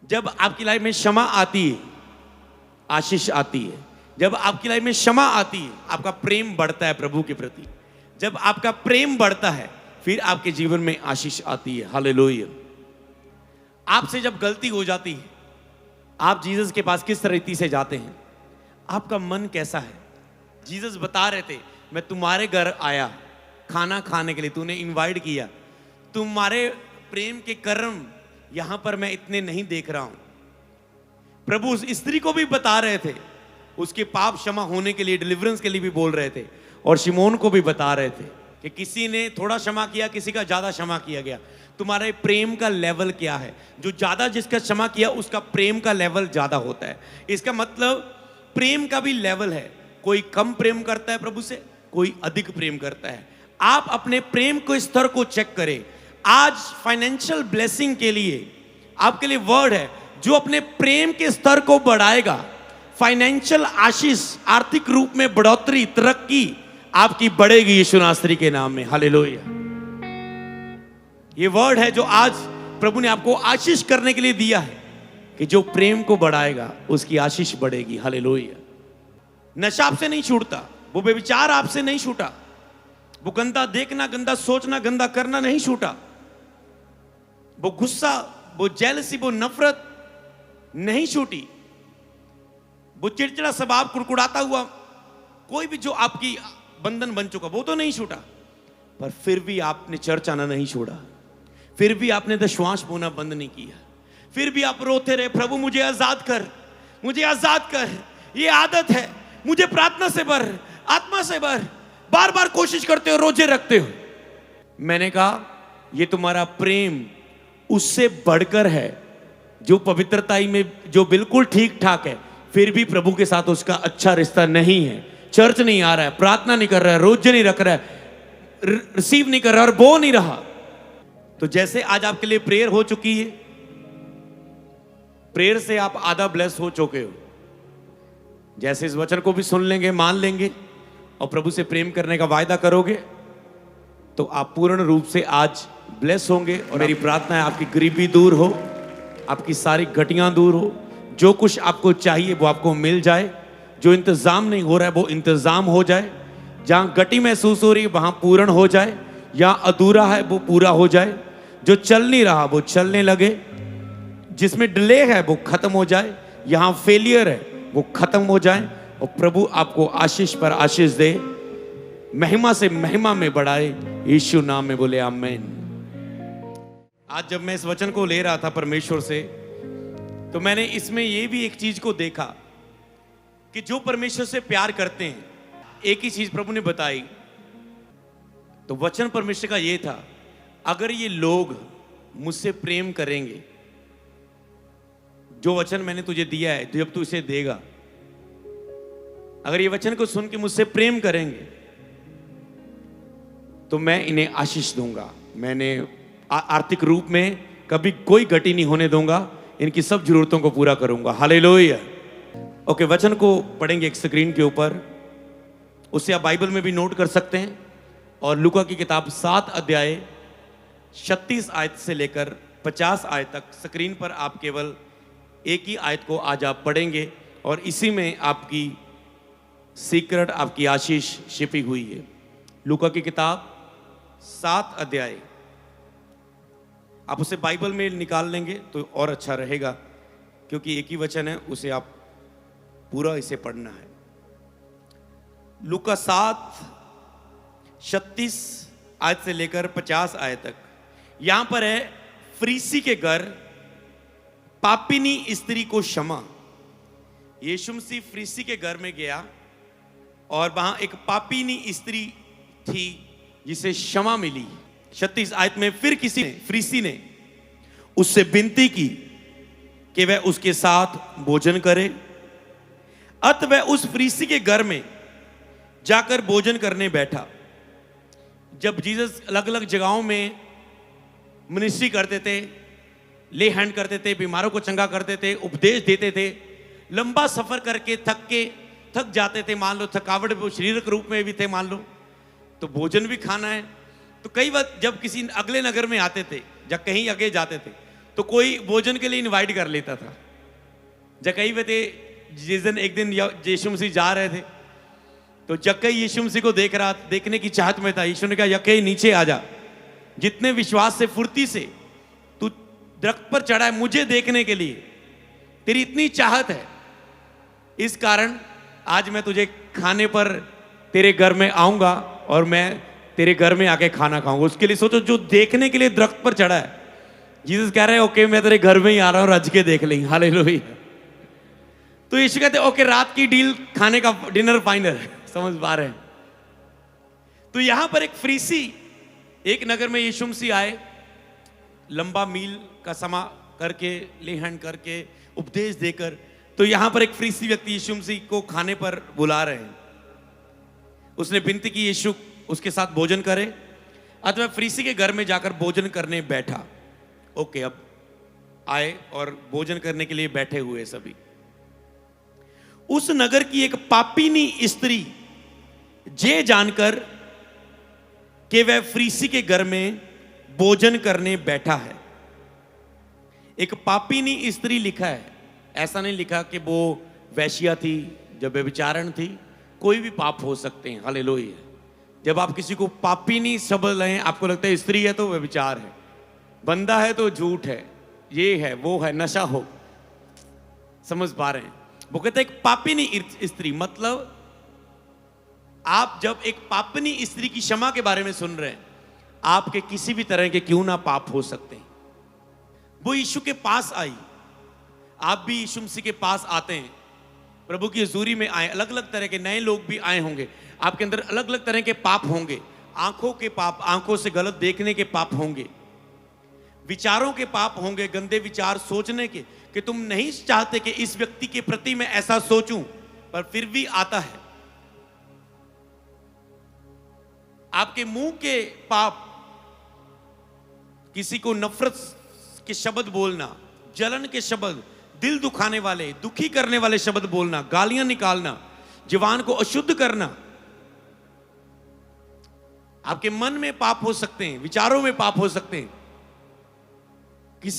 जब आपकी लाइफ में क्षमा आती है, आशीष आती है। जब आपकी लाइफ में क्षमा आती है, आपका प्रेम बढ़ता है प्रभु के प्रति। जब आपका प्रेम बढ़ता है, फिर आपके जीवन में आशीष आती है। हालेलुया। आपसे जब गलती हो जाती है, आप जीसस के पास किस रीति से जाते हैं? आपका मन कैसा है? जीसस बता रहे थे, मैं तुम्हारे घर आया खाना खाने के लिए, तूने इनवाइट किया, तुम्हारे प्रेम के कर्म यहां पर मैं इतने नहीं देख रहा हूं। प्रभु उस स्त्री को भी बता रहे थे, उसके पाप क्षमा होने के लिए, डिलीवरेंस के लिए भी बोल रहे थे। और शिमोन को भी बता रहे थे कि किसी ने थोड़ा क्षमा किया, किसी का ज्यादा क्षमा किया गया। तुम्हारे प्रेम का लेवल क्या है? जो ज्यादा जिसका क्षमा किया, उसका प्रेम का लेवल ज्यादा होता है। इसका मतलब प्रेम का भी लेवल है। कोई कम प्रेम करता है प्रभु से, कोई अधिक प्रेम करता है। आप अपने प्रेम के स्तर को चेक करें। आज फाइनेंशियल ब्लेसिंग के लिए आपके लिए वर्ड है, जो अपने प्रेम के स्तर को बढ़ाएगा, फाइनेंशियल आशीष, आर्थिक रूप में बढ़ोतरी, तरक्की आपकी बढ़ेगी यीशु नासरी के नाम में। हालेलुया। ये वर्ड है जो आज प्रभु ने आपको आशीष करने के लिए दिया है, कि जो प्रेम को बढ़ाएगा उसकी आशीष बढ़ेगी। हालेलुया। नशा आपसे नहीं छूटता, वो बेविचार आपसे नहीं छूटा, वो गंदा देखना, गंदा सोचना, गंदा करना नहीं छूटा, वो गुस्सा, वो जेलसी, वो नफरत नहीं छूटी, वो चिड़चिड़ा स्वभाव, कुड़कुड़ाता हुआ कोई भी जो आपकी बंधन बन चुका, वो तो नहीं छूटा। पर फिर भी आपने चर्च आना नहीं छोड़ा, फिर भी आपने दशवांश बोना बंद नहीं किया, फिर भी आप रोते रहे, प्रभु मुझे आजाद कर, मुझे आजाद कर, ये आदत है, मुझे प्रार्थना से भर, आत्मा से भर। बार बार कोशिश करते हो, रोजे रखते हो। मैंने कहा ये तुम्हारा प्रेम उससे बढ़कर है, जो पवित्रताई में जो बिल्कुल ठीक ठाक है, फिर भी प्रभु के साथ उसका अच्छा रिश्ता नहीं है। चर्च नहीं आ रहा है, प्रार्थना नहीं कर रहा है, रोजे नहीं रख रहा है, रिसीव नहीं कर रहा और बो नहीं रहा। तो जैसे आज आपके लिए प्रेयर हो चुकी है, प्रेयर से आप आधा ब्लेस हो चुके हो। जैसे इस वचन को भी सुन लेंगे, मान लेंगे और प्रभु से प्रेम करने का वायदा करोगे, तो आप पूर्ण रूप से आज ब्लेस होंगे। और मेरी प्रार्थना है आपकी गरीबी दूर हो, आपकी सारी घटियां दूर हो, जो कुछ आपको चाहिए वो आपको मिल जाए, जो इंतजाम नहीं हो रहा है वो इंतजाम हो जाए, जहां गटी महसूस हो रही है वहां पूर्ण हो जाए, या अधूरा है वो पूरा हो जाए, जो चल नहीं रहा वो चलने लगे, जिसमें डिले है वो खत्म हो जाए, यहां फेलियर है वो खत्म हो जाए, और प्रभु आपको आशीष पर आशीष दे, महिमा से महिमा में बढ़ाए, यीशु नाम में बोले आमीन। आज जब मैं इस वचन को ले रहा था परमेश्वर से, तो मैंने इसमें ये भी एक चीज को देखा कि जो परमेश्वर से प्यार करते हैं, एक ही चीज प्रभु ने बताई। तो वचन परमेश्वर का ये था, अगर ये लोग मुझसे प्रेम करेंगे, जो वचन मैंने तुझे दिया है, जब तू इसे देगा, अगर ये वचन को सुन के मुझसे प्रेम करेंगे, तो मैं इन्हें आशीष दूंगा। मैंने आर्थिक रूप में कभी कोई गति नहीं होने दूंगा, इनकी सब जरूरतों को पूरा करूंगा। हालेलुया। ओके, वचन को पढ़ेंगे एक स्क्रीन के ऊपर, उससे आप बाइबल में भी नोट कर सकते हैं। और लूका की किताब 7 अध्याय 36 आयत से लेकर 50 आयत तक स्क्रीन पर आप केवल एक ही आयत को आज आप पढ़ेंगे, और इसी में आपकी सीक्रेट, आपकी आशीष छिपी हुई है। लूका की किताब 7 अध्याय, आप उसे बाइबल में निकाल लेंगे तो और अच्छा रहेगा, क्योंकि एक ही वचन है, उसे आप पूरा इसे पढ़ना है। लूका 7 36 आयत से लेकर 50 आयत तक। यहां पर है, फरीसी के घर पापिनी स्त्री को क्षमा। यीशु मसीह फरीसी के घर में गया और वहां एक पापिनी स्त्री थी जिसे क्षमा मिली। 36 आयत में, फिर किसी फरीसी ने उससे विनती की कि वह उसके साथ भोजन करे। अतः वह उस फरीसी के घर में जाकर भोजन करने बैठा। जब जीसस अलग अलग जगहों में मिनिस्ट्री करते थे, ले हैंड करते थे, बीमारों को चंगा करते थे, उपदेश देते थे, लंबा सफर करके थक जाते थे, मान लो थकावट वो शारीरिक रूप में भी थे, मान लो, तो भोजन भी खाना है। तो कई बार जब किसी अगले नगर में आते थे या कहीं आगे जाते थे, तो कोई भोजन के लिए इनवाइट कर लेता था। जक्कई वे थे, जिस दिन एक दिन यीशु मसीह जा रहे थे, तो जक्कई यीशु मसीह को देखने की चाहत में था। यीशु ने कहा, जक्कई नीचे आ जा, जितने विश्वास से, फुर्ती से तू दरख्त पर चढ़ा है मुझे देखने के लिए, तेरी इतनी चाहत है, इस कारण आज मैं तुझे खाने पर तेरे घर में आऊंगा और मैं तेरे घर में आके खाना खाऊंगा। उसके लिए सोचो, जो देखने के लिए दरख्त पर चढ़ा है, जीसस कह रहे हैं ओके मैं तेरे घर में ही आ रहा हूं, रज के देख लेंगे। हालेलुया। तो यीशु कहते ओके रात की डील, खाने का डिनर फाइनल। समझ पा रहे हैं? तो यहां पर एक फरीसी, एक नगर में यीशु मसीह आए, लंबा मील का समा करके, ले हैंड करके, उपदेश देकर। तो यहां पर एक फरीसी व्यक्ति यीशु मसीह को खाने पर बुला रहे हैं। उसने विनती की यीशु उसके साथ भोजन करे, अथवा फरीसी के घर में जाकर भोजन करने बैठा। ओके, अब आए और भोजन करने के लिए बैठे हुए सभी। उस नगर की एक पापीनी स्त्री ये जानकर कि वह फरीसी के घर में भोजन करने बैठा है। एक पापीनी स्त्री लिखा है, ऐसा नहीं लिखा कि वो वैश्या थी, जब व्यभिचारण थी। कोई भी पाप हो सकते हैं। हालेलुया। जब आप किसी को पापीनी शब्द लें, आपको लगता है स्त्री है तो व्यभिचार है, बंदा है तो झूठ है, ये है वो है, नशा हो। समझ पा रहे हैं? वो कहते हैं एक पापिनी स्त्री, मतलब आप जब एक पापिनी स्त्री की क्षमा के बारे में सुन रहे हैं, आपके किसी भी तरह के क्यों ना पाप हो सकते हैं। वो यीशु के पास आई। आप भी यीशु मसीह के पास आते हैं, प्रभु की हजूरी में आए। अलग अलग तरह के नए लोग भी आए होंगे, आपके अंदर अलग अलग तरह के पाप होंगे। आंखों के पाप, आंखों से गलत देखने के पाप होंगे, विचारों के पाप होंगे, गंदे विचार सोचने के, कि तुम नहीं चाहते कि इस व्यक्ति के प्रति मैं ऐसा सोचूं, पर फिर भी आता है। आपके मुंह के पाप, किसी को नफरत के शब्द बोलना, जलन के शब्द, दिल दुखाने वाले, दुखी करने वाले शब्द बोलना, गालियां निकालना, जीवन को अशुद्ध करना। आपके मन में पाप हो सकते हैं, विचारों में पाप हो सकते हैं।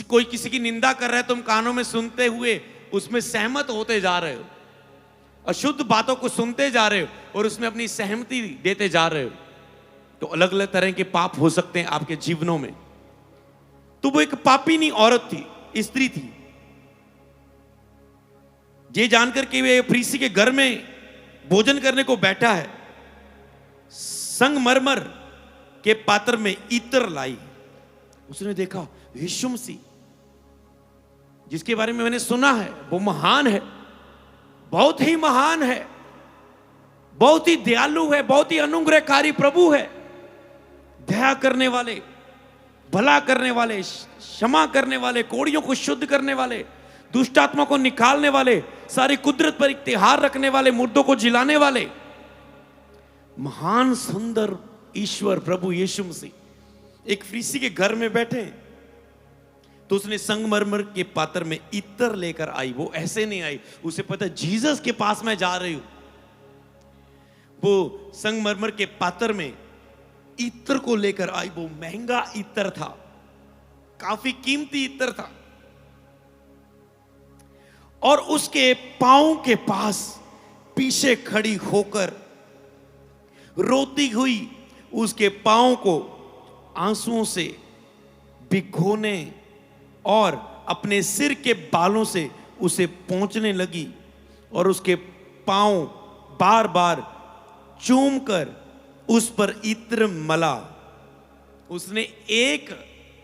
कोई किसी की निंदा कर रहा है, तुम कानों में सुनते हुए उसमें सहमत होते जा रहे हो, अशुद्ध बातों को सुनते जा रहे हो और उसमें अपनी सहमति देते जा रहे हो। तो अलग अलग तरह के पाप हो सकते हैं आपके जीवनों में। तो वो एक पापीनी औरत थी, स्त्री थी। ये जानकर कि वे फरीसी के घर में भोजन करने को बैठा है, संगमरमर के पात्र में इत्र लाई। उसने देखा यीशु मसीह, जिसके बारे में मैंने सुना है, वो महान है, बहुत ही महान है, बहुत ही दयालु है, बहुत ही अनुग्रहकारी प्रभु है, दया करने वाले, भला करने वाले, क्षमा करने वाले, कोड़ियों को शुद्ध करने वाले, दुष्ट आत्मा को निकालने वाले, सारी कुदरत पर इख्तियार रखने वाले, मुर्दों को जिलाने वाले, महान सुंदर ईश्वर प्रभु यीशु मसीह एक फरीसी के घर में बैठे। तो उसने संगमरमर के पात्र में इत्र लेकर आई। वो ऐसे नहीं आई, उसे पता जीसस के पास मैं जा रही हूं। वो संगमरमर के पात्र में इत्र को लेकर आई। वो महंगा इत्र था, काफी कीमती इत्र था। और उसके पांव के पास पीछे खड़ी होकर रोती हुई उसके पांव को आंसुओं से भिगोने और अपने सिर के बालों से उसे पोंछने लगी और उसके पांव बार बार चूमकर उस पर इत्र मला। उसने एक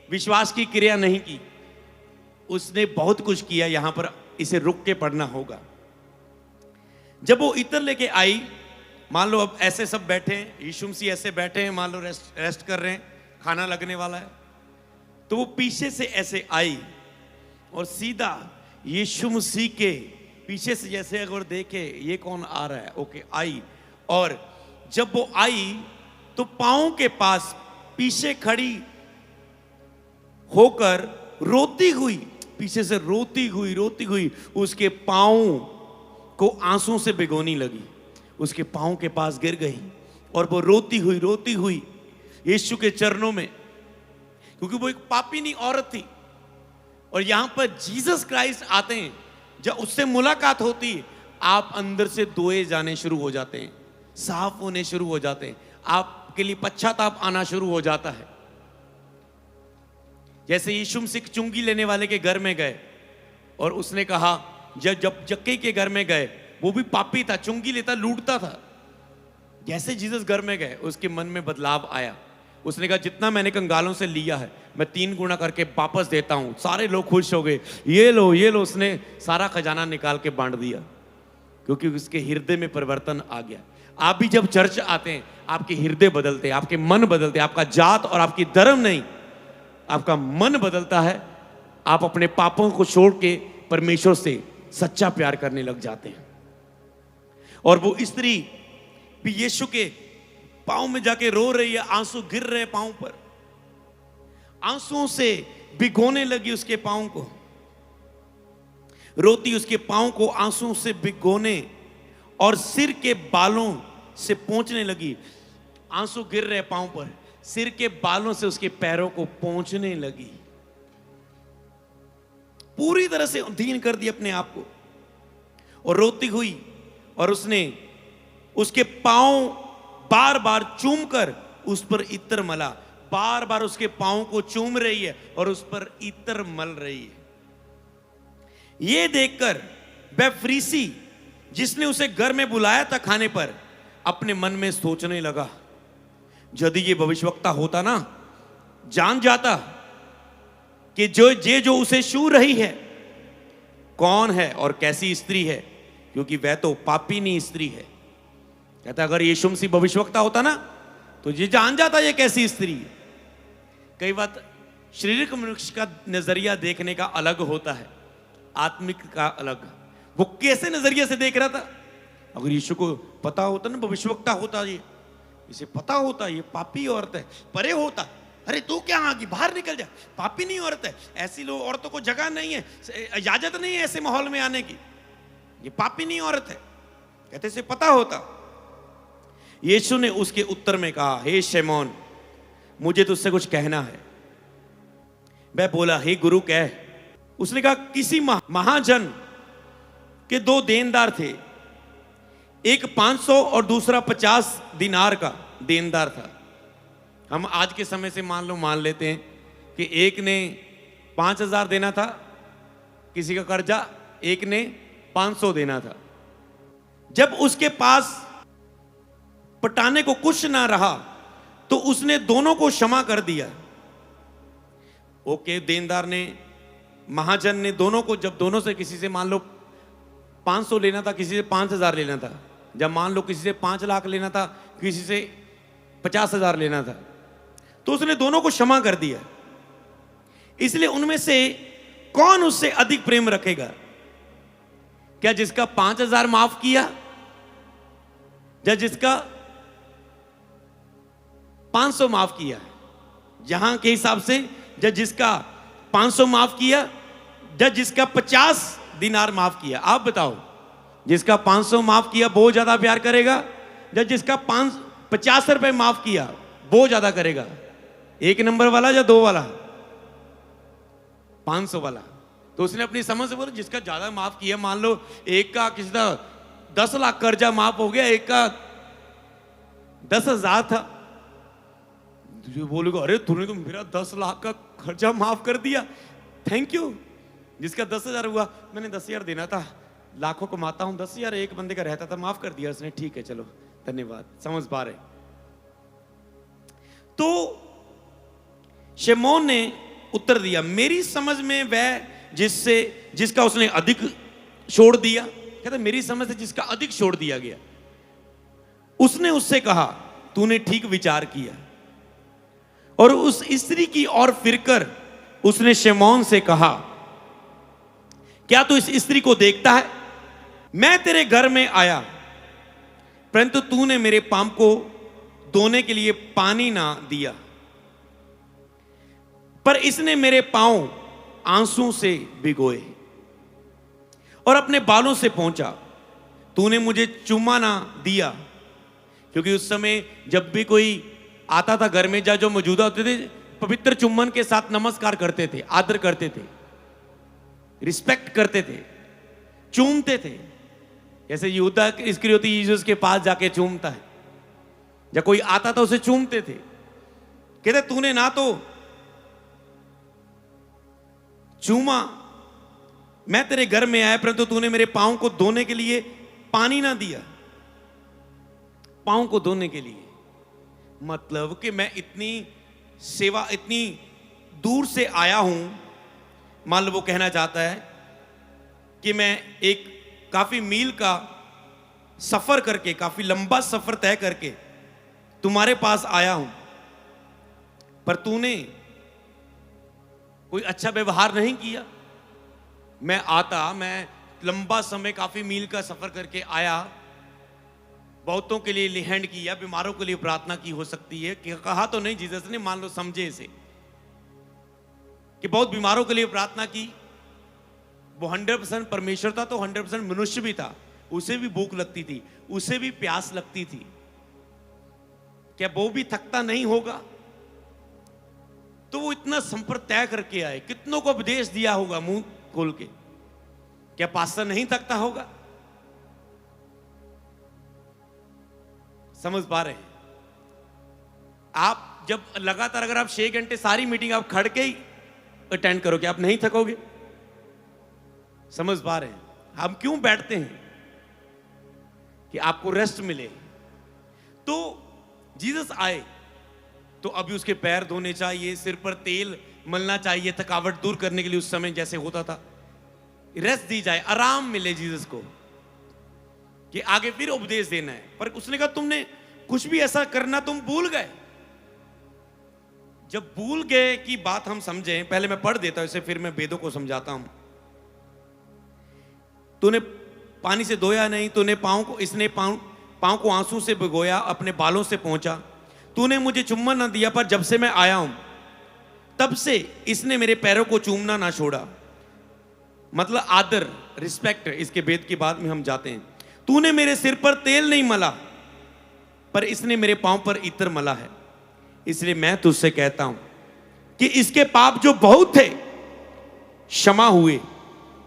विश्वास की क्रिया नहीं की, उसने बहुत कुछ किया। यहां पर इसे रुक के पढ़ना होगा। जब वो इत्र लेके आई, मान लो अब ऐसे सब बैठे हैं, यीशु मसीह ऐसे बैठे हैं, मान लो रेस्ट कर रहे हैं, खाना लगने वाला है। तो वो पीछे से ऐसे आई और सीधा यीशु मसीह के पीछे से, जैसे अगर देखे ये कौन आ रहा है, ओके आई। और जब वो आई तो पांव के पास पीछे खड़ी होकर रोती हुई, पीछे से रोती हुई उसके पांव को आंसू से भिगोनी लगी। उसके पांव के पास गिर गई और वो रोती हुई यीशु के चरणों में, क्योंकि वो एक पापीनी औरत थी, और यहां पर जीसस क्राइस्ट आते हैं, जब उससे मुलाकात होती है, आप अंदर से धोए जाने शुरू हो जाते हैं, साफ होने शुरू हो जाते हैं, आपके लिए पश्चाताप आना शुरू हो जाता है। जैसे यीशु मसीह चुंगी लेने वाले के घर में गए और उसने कहा, जब जक्के के घर में गए, वो भी पापी था, चुंगी लेता, लूटता था। जैसे जीसस घर में गए, उसके मन में बदलाव आया। उसने कहा, जितना मैंने कंगालों से लिया है मैं 3 गुना करके वापस देता हूं। सारे लोग खुश हो गए, ये लो ये लो। उसने सारा खजाना निकाल के बांट दिया, क्योंकि उसके हृदय में परिवर्तन आ गया। आप भी जब चर्च आते हैं, आपके हृदय बदलते हैं, आपके मन बदलते हैं। आपका जात और आपकी धर्म नहीं, आपका मन बदलता है। आप अपने पापों को छोड़ के परमेश्वर से सच्चा प्यार करने लग जाते हैं। और वो स्त्री भी यीशु के पांव में जाके रो रही है, आंसू गिर रहे पांव पर, आंसुओं से भिगोने लगी उसके पांव को, रोती उसके पांव को आंसुओं से भिगोने और सिर के बालों से पोंछने लगी। आंसू गिर रहे पांव पर, सिर के बालों से उसके पैरों को पोंछने लगी। पूरी तरह से अधीन कर दिया अपने आप को और रोती हुई, और उसने उसके पांव बार बार चूम कर उस पर इत्र मला। बार बार उसके पांव को चूम रही है और उस पर इत्र मल रही है। यह देखकर वह फरीसी जिसने उसे घर में बुलाया था खाने पर, अपने मन में सोचने लगा, यदि ये भविष्यवक्ता होता ना, जान जाता कि जो उसे छू रही है कौन है और कैसी स्त्री है, क्योंकि वह तो पापिनी स्त्री है। कहता, अगर यीशु मसीह भविष्यवक्ता होता ना, तो ये जान जाता ये कैसी स्त्री है। कई बात शारीरिक मनुष्य का नजरिया देखने का अलग होता है, आत्मिक का अलग। वो कैसे नजरिए से देख रहा था? अगर यीशु को पता होता ना भविष्यवक्ता होता, ये इसे पता होता ये पापी औरत है, परे होता, अरे तू क्या आ गई, बाहर निकल जा, पापी नहीं औरत है, ऐसी लोग औरतों को जगह नहीं है, इजाजत नहीं है ऐसे माहौल में आने की, ये पापी नहीं औरत है। कहते से पता होता। यीशु ने उसके उत्तर में कहा, हे शैमोन, मुझे तुझसे कुछ कहना है। वह बोला, हे गुरु कह। उसने कहा, किसी महाजन के 2 देनदार थे, एक 500 और दूसरा 50 दिनार का देनदार था। हम आज के समय से मान लेते हैं कि एक ने 5000 देना था किसी का कर्जा, एक ने 500 देना था। जब उसके पास पटाने को कुछ ना रहा तो उसने दोनों को क्षमा कर दिया। ओके, देनदार ने, महाजन ने दोनों को, जब दोनों से किसी से मान लो 500 लेना था, किसी से 5000 लेना था, जब मान लो किसी से 5 लाख लेना था, किसी से 50,000 लेना था, तो उसने दोनों को क्षमा कर दिया। इसलिए उनमें से कौन उससे अधिक प्रेम रखेगा? क्या जिसका 5000 माफ किया या जिसका 500 माफ किया? जहां के हिसाब से या जिसका 500 माफ किया या जिसका 50 दिनार माफ किया? आप बताओ, जिसका 500 माफ किया बहुत ज्यादा प्यार करेगा या जिसका 50 रुपए माफ किया बहुत ज्यादा करेगा? 1 नंबर वाला या 2 वाला? 500 वाला। तो उसने अपनी समझ से बोला, जिसका ज्यादा माफ किया, मान लो एक का किसी का 10 लाख कर्जा माफ हो गया, एक का 10,000 था, तो बोलेगा, अरे तूने तो मेरा 10 लाख का खर्चा माफ कर दिया, थैंक यू। जिसका 10,000 हुआ, मैंने 10,000 देना था, लाखों कमाता हूं, 10,000 एक बंदे का रहता था, माफ कर दिया उसने, ठीक है चलो धन्यवाद, समझ पा रहे। तो शमौन ने उत्तर दिया, मेरी समझ में वह जिसका उसने अधिक छोड़ दिया, कहता मेरी समझ से जिसका अधिक छोड़ दिया गया। उसने उससे कहा, तूने ठीक विचार किया। और उस स्त्री की ओर फिरकर उसने शमौन से कहा, क्या तू इस स्त्री को देखता है? मैं तेरे घर में आया, परंतु तूने मेरे पांव को धोने के लिए पानी ना दिया, पर इसने मेरे पांव आंसू से भिगोए और अपने बालों से पोंछा। तूने मुझे चुम्मा ना दिया, क्योंकि उस समय जब भी कोई आता था घर में, जो मौजूदा होते थे, पवित्र चुम्बन के साथ नमस्कार करते थे, आदर करते थे। रिस्पेक्ट करते थे, चूमते थे। जैसे यहूदा इस्करियोती यीशु के पास जाके चूमता है, जब कोई आता था उसे चूमते थे, कहते तूने ना तो चूमा, मैं तेरे घर में आया परंतु तूने मेरे पांव को धोने के लिए पानी ना दिया। पांव को धोने के लिए मतलब कि मैं इतनी सेवा, इतनी दूर से आया हूं। मान लो वो कहना चाहता है कि मैं एक काफी मील का सफर करके, काफी लंबा सफर तय करके तुम्हारे पास आया हूं, पर तूने कोई अच्छा व्यवहार नहीं किया। मैं लंबा समय, काफी मील का सफर करके आया, बहुतों के लिए लिहैंड किया, बीमारों के लिए प्रार्थना की हो सकती है, कि कहा तो नहीं जीसस ने, मान लो समझे इसे कि बहुत बीमारों के लिए प्रार्थना की। वो 100% परमेश्वर था तो 100% मनुष्य भी था, उसे भी भूख लगती थी, उसे भी प्यास लगती थी। क्या वो भी थकता नहीं होगा? तो वो इतना संपर्क तय करके आए, कितनों को उपदेश दिया होगा मुंह खोल के। क्या पास्टर नहीं थकता होगा? समझ पा रहे हैं आप? जब लगातार अगर आप 6 घंटे सारी मीटिंग आप खड़ के ही अटेंड करोगे, आप नहीं थकोगे? समझ पा रहे हैं? हम क्यों बैठते हैं? कि आपको रेस्ट मिले। तो जीसस आए तो अभी उसके पैर धोने चाहिए, सिर पर तेल मलना चाहिए, थकावट दूर करने के लिए उस समय जैसे होता था। रेस्ट दी जाए, आराम मिले जीसस को, कि आगे फिर उपदेश देना है। पर उसने कहा तुमने कुछ भी ऐसा करना तुम भूल गए। जब भूल गए की बात हम समझें, पहले मैं पढ़ देता हूं इसे, फिर मैं वेदों को समझाता हूं। तूने पानी से धोया नहीं, तूने इसने पांव को आंसू से भिगोया, अपने बालों से पहुंचा। तूने मुझे चुम्बन ना दिया, पर जब से मैं आया हूं तब से इसने मेरे पैरों को चूमना ना छोड़ा। मतलब आदर, रिस्पेक्ट, इसके भेद की बात में हम जाते हैं। तूने मेरे सिर पर तेल नहीं मला, पर इसने मेरे पांव पर इत्र मला है। इसलिए मैं तुझसे कहता हूं कि इसके पाप जो बहुत थे क्षमा हुए,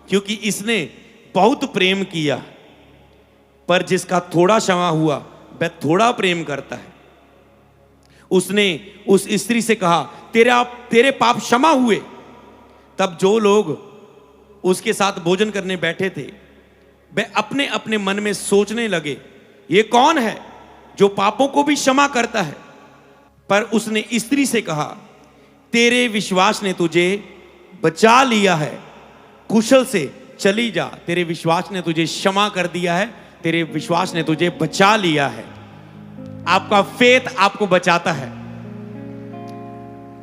क्योंकि इसने बहुत प्रेम किया। पर जिसका थोड़ा क्षमा हुआ वह थोड़ा प्रेम करता है। उसने उस स्त्री से कहा तेरे पाप क्षमा हुए। तब जो लोग उसके साथ भोजन करने बैठे थे वे अपने अपने मन में सोचने लगे, ये कौन है जो पापों को भी क्षमा करता है? पर उसने स्त्री से कहा, तेरे विश्वास ने तुझे बचा लिया है, कुशल से चली जा। तेरे विश्वास ने तुझे क्षमा कर दिया है, तेरे विश्वास ने तुझे बचा लिया है। आपका फेथ आपको बचाता है।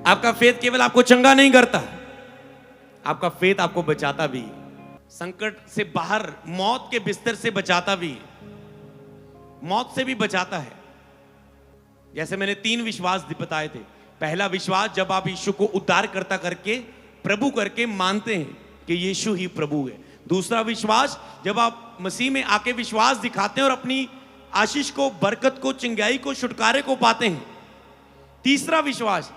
आपका फेथ केवल आपको चंगा नहीं करता, आपका फेथ आपको बचाता भी, संकट से बाहर, मौत के बिस्तर से बचाता भी, मौत से भी बचाता है। जैसे मैंने 3 विश्वास बताए थे। पहला विश्वास, जब आप यीशु को उद्धारकर्ता करके, प्रभु करके मानते हैं कि यीशु ही प्रभु है। दूसरा विश्वास, जब आप मसीह में आके विश्वास दिखाते हैं और अपनी आशीष को, बरकत को, चिंगाई को, छुटकारे को पाते हैं। तीसरा विश्वास,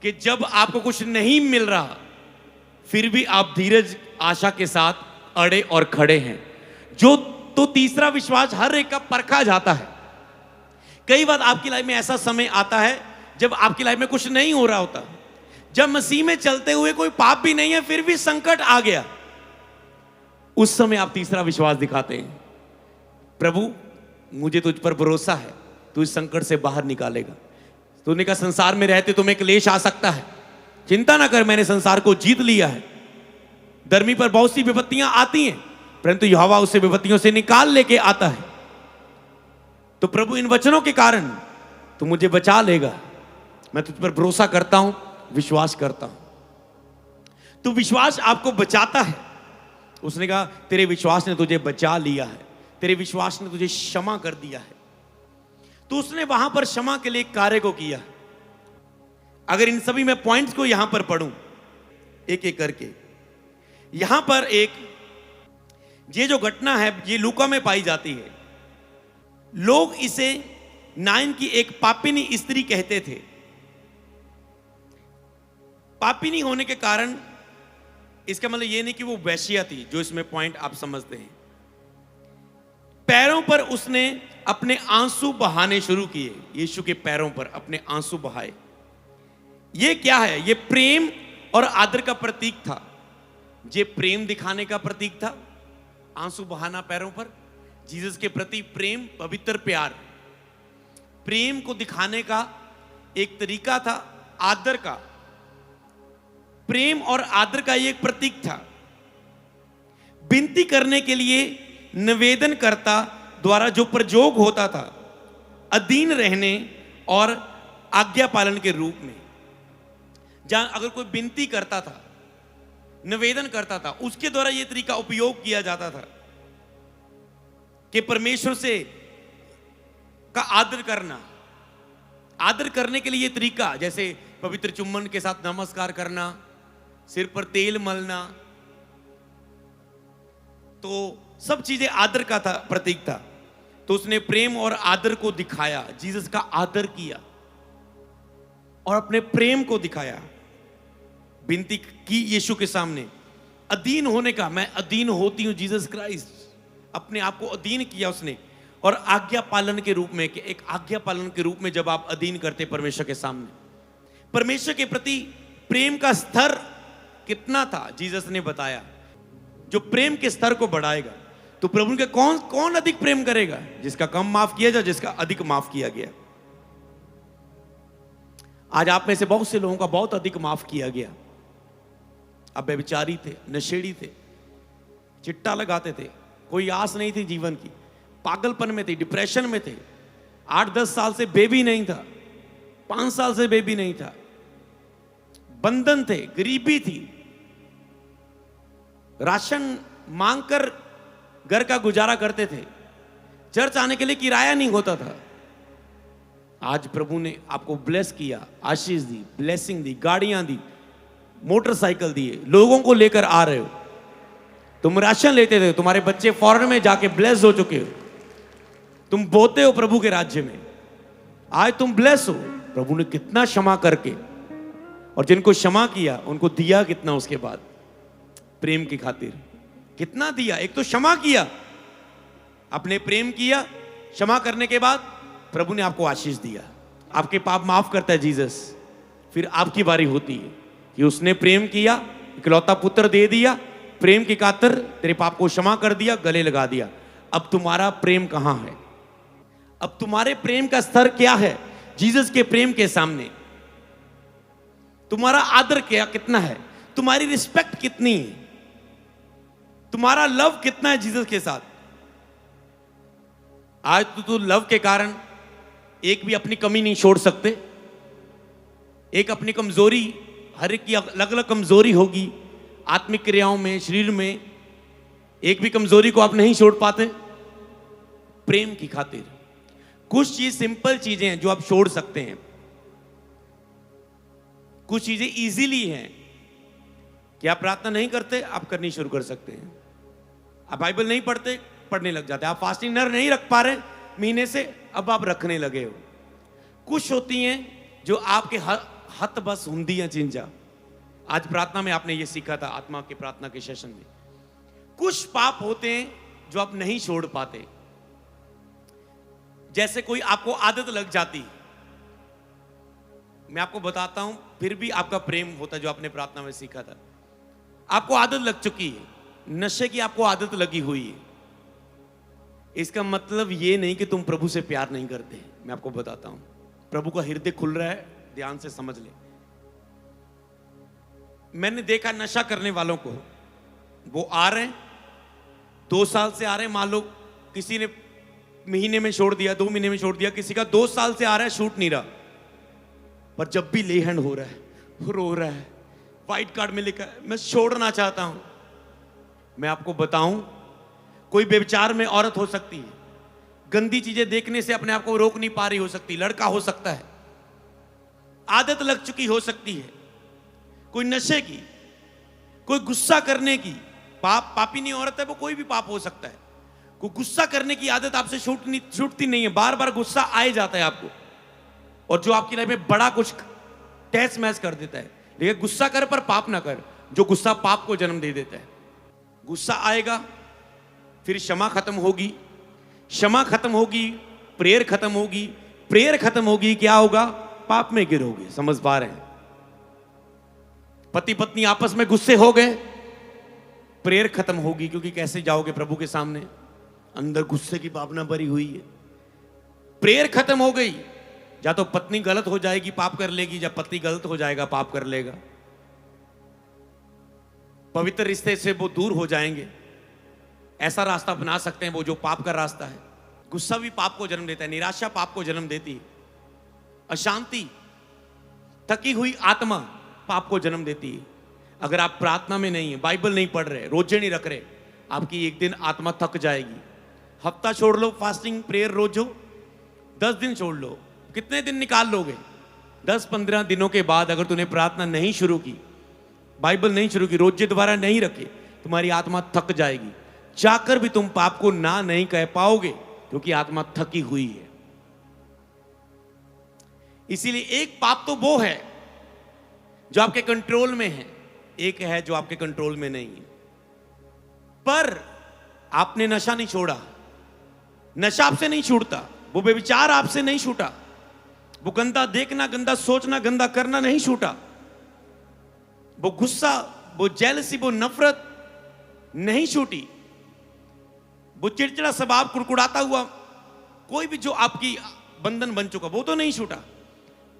कि जब आपको कुछ नहीं मिल रहा फिर भी आप धीरज, आशा के साथ अड़े और खड़े हैं। तो तीसरा विश्वास हर एक का परखा जाता है। कई बार आपकी लाइफ में ऐसा समय आता है जब आपकी लाइफ में कुछ नहीं हो रहा होता, जब मसीह में चलते हुए कोई पाप भी नहीं है, फिर भी संकट आ गया। उस समय आप तीसरा विश्वास दिखाते हैं, प्रभु मुझे तुझ पर भरोसा है, तू इस संकट से बाहर निकालेगा। तूने कहा संसार में रहते तुम्हें क्लेश आ सकता है, चिंता ना कर, मैंने संसार को जीत लिया है। धर्मी पर बहुत सी विपत्तियां आती हैं, परंतु यहोवा उसे विपत्तियों से निकाल लेके आता है। तो प्रभु इन वचनों के कारण तू मुझे बचा लेगा, मैं तुझ पर भरोसा करता हूं, विश्वास करता हूं। तो विश्वास आपको बचाता है। उसने कहा तेरे विश्वास ने तुझे बचा लिया है, तेरे विश्वास ने तुझे क्षमा कर दिया है। तो उसने वहां पर क्षमा के लिए कार्य को किया। अगर इन सभी मैं पॉइंट्स को यहां पर पढ़ूं एक एक करके, यहां पर एक ये जो घटना है ये लूका में पाई जाती है। लोग इसे नाइन की एक पापिनी स्त्री कहते थे। पापिनी होने के कारण इसका मतलब ये नहीं कि वो वैश्या थी, जो इसमें पॉइंट आप समझते हैं। पैरों पर उसने अपने आंसू बहाने शुरू किए, यीशु के पैरों पर अपने आंसू बहाए। ये क्या है? ये प्रेम और आदर का प्रतीक था। ये प्रेम दिखाने का प्रतीक था, आंसू बहाना पैरों पर। जीसस के प्रति प्रेम, पवित्र प्यार, प्रेम को दिखाने का एक तरीका था, आदर का। प्रेम और आदर का ये एक प्रतीक था। विनती करने के लिए निवेदनकर्ता द्वारा जो प्रयोग होता था, अधीन रहने और आज्ञा पालन के रूप में। जहां अगर कोई विनती करता था, निवेदन करता था, उसके द्वारा यह तरीका उपयोग किया जाता था कि परमेश्वर से का आदर करना। आदर करने के लिए यह तरीका, जैसे पवित्र चुम्बन के साथ नमस्कार करना, सिर पर तेल मलना, तो सब चीजें आदर का था, प्रतीक था। तो उसने प्रेम और आदर को दिखाया, जीसस का आदर किया और अपने प्रेम को दिखाया। विनती की यीशु के सामने, अधीन होने का, मैं अधीन होती हूं जीसस क्राइस्ट, अपने आप को अधीन किया उसने। और आज्ञा पालन के रूप में, कि एक आज्ञा पालन के रूप में जब आप अधीन करते परमेश्वर के सामने, परमेश्वर के प्रति प्रेम का स्तर कितना था, जीसस ने बताया। जो प्रेम के स्तर को बढ़ाएगा, तो प्रभु के कौन अधिक प्रेम करेगा? जिसका कम माफ किया जाए, जिसका अधिक माफ किया गया। आज आप में से बहुत से लोगों का बहुत अधिक माफ किया गया। अब व्यभिचारी थे, नशेड़ी थे, चिट्टा लगाते थे, कोई आस नहीं थी जीवन की, पागलपन में थे, डिप्रेशन में थे, 8-10 साल से बेबी नहीं था, 5 साल से बेबी नहीं था, बंधन थे, गरीबी थी, राशन मांगकर घर का गुजारा करते थे, चर्च आने के लिए किराया नहीं होता था। आज प्रभु ने आपको ब्लेस किया, आशीष दी, ब्लेसिंग दी, गाड़ियां दी, मोटरसाइकिल दिए, लोगों को लेकर आ रहे हो। तुम राशन लेते थे, तुम्हारे बच्चे फॉरेन में जाके ब्लेस हो चुके हो, तुम बोते हो प्रभु के राज्य में, आज तुम ब्लेस हो। प्रभु ने कितना क्षमा करके, और जिनको क्षमा किया उनको दिया कितना, उसके बाद प्रेम की खातिर कितना दिया। एक तो क्षमा किया, अपने प्रेम किया, क्षमा करने के बाद प्रभु ने आपको आशीष दिया, आपके पाप माफ करता है जीसस। फिर आपकी बारी होती है कि उसने प्रेम किया, इकलौता पुत्र दे दिया, प्रेम की खातिर तेरे पाप को क्षमा कर दिया, गले लगा दिया। अब तुम्हारा प्रेम कहां है? अब तुम्हारे प्रेम का स्तर क्या है जीसस के प्रेम के सामने? तुम्हारा आदर क्या कितना है? तुम्हारी रिस्पेक्ट कितनी है? तुम्हारा लव कितना है जीसस के साथ? आज तो लव के कारण एक भी अपनी कमी नहीं छोड़ सकते, एक अपनी कमजोरी, हर एक की अलग अलग कमजोरी होगी, आत्मिक क्रियाओं में, शरीर में, एक भी कमजोरी को आप नहीं छोड़ पाते प्रेम की खातिर। कुछ चीज सिंपल चीजें हैं जो आप छोड़ सकते हैं, कुछ चीजें इजीली हैं कि आप प्रार्थना नहीं करते, आप करनी शुरू कर सकते हैं। आप बाइबल नहीं पढ़ते, पढ़ने लग जाते हैं। आप फास्टिंग नहीं रख पा रहे महीने से, अब आप रखने लगे हो। कुछ होती हैं जो आपके हथ बस हुंदियां चिंजा। आज प्रार्थना में आपने ये सीखा था, आत्मा की प्रार्थना के सेशन में। कुछ पाप होते हैं जो आप नहीं छोड़ पाते, जैसे कोई आपको आदत लग जाती, मैं आपको बताता हूं, फिर भी आपका प्रेम होता जो आपने प्रार्थना में सीखा था। आपको आदत लग चुकी है, नशे की आपको आदत लगी हुई है, इसका मतलब ये नहीं कि तुम प्रभु से प्यार नहीं करते। मैं आपको बताता हूं, प्रभु का हृदय खुल रहा है, ध्यान से समझ ले। मैंने देखा नशा करने वालों को, वो आ रहे हैं, 2 साल से आ रहे हैं, मान लो किसी ने महीने में छोड़ दिया, 2 महीने में छोड़ दिया, किसी का 2 साल से आ रहा है, छूट नहीं रहा, पर जब भी ले हैंड हो रहा है, रो रहा है, व्हाइट कार्ड में लिखा है मैं छोड़ना चाहता हूं। मैं आपको बताऊं, कोई व्यभिचार में औरत हो सकती है, गंदी चीजें देखने से अपने आप को रोक नहीं पा रही हो सकती, लड़का हो सकता है, आदत लग चुकी हो सकती है, कोई नशे की, कोई गुस्सा करने की, पापी नहीं औरत है वो, कोई भी पाप हो सकता है। कोई गुस्सा करने की आदत आपसे छूटती नहीं है, बार बार गुस्सा आए जाता है आपको, और जो आपकी लाइफ में बड़ा कुछ तहस महस कर देता है। लेकिन गुस्सा कर पर पाप ना कर, जो गुस्सा पाप को जन्म दे देता है। गुस्सा आएगा, फिर क्षमा खत्म होगी, क्षमा खत्म होगी, प्रेयर खत्म होगी, प्रेयर खत्म होगी, क्या होगा? पाप में गिरोगे। समझ पा रहे हैं? पति पत्नी आपस में गुस्से हो गए, प्रेयर खत्म होगी, क्योंकि कैसे जाओगे प्रभु के सामने? अंदर गुस्से की भावना भरी हुई है। प्रेयर खत्म हो गई, या तो पत्नी गलत हो जाएगी, पाप कर लेगी, या पति गलत हो जाएगा, पाप कर लेगा। पवित्र रिश्ते से वो दूर हो जाएंगे। ऐसा रास्ता बना सकते हैं वो जो पाप का रास्ता है। गुस्सा भी पाप को जन्म देता है, निराशा पाप को जन्म देती है, अशांति, थकी हुई आत्मा पाप को जन्म देती है। अगर आप प्रार्थना में नहीं है, बाइबल नहीं पढ़ रहे, रोजे नहीं रख रहे, आपकी एक दिन आत्मा थक जाएगी। हफ्ता छोड़ लो फास्टिंग प्रेयर रोजो, 10 दिन छोड़ लो, कितने दिन निकाल लोगे? 10-15 दिनों के बाद अगर तूने प्रार्थना नहीं शुरू की, बाइबल नहीं शुरू की, रोजे दोबारा नहीं रखे, तुम्हारी आत्मा थक जाएगी। जाकर भी तुम पाप को ना नहीं कह पाओगे, क्योंकि आत्मा थकी हुई है। इसीलिए एक पाप तो वो है जो आपके कंट्रोल में है, एक है जो आपके कंट्रोल में नहीं है। पर आपने नशा नहीं छोड़ा, नशा आपसे नहीं छूटता, वो बेविचार आपसे नहीं छूटा, वो गंदा देखना, गंदा सोचना, गंदा करना नहीं छूटा, वो गुस्सा, वो जेलसी, वो नफरत नहीं छूटी, वो चिड़चिड़ा स्वभाव, कुड़कुड़ाता हुआ कोई भी जो आपकी बंधन बन चुका, वो तो नहीं छूटा।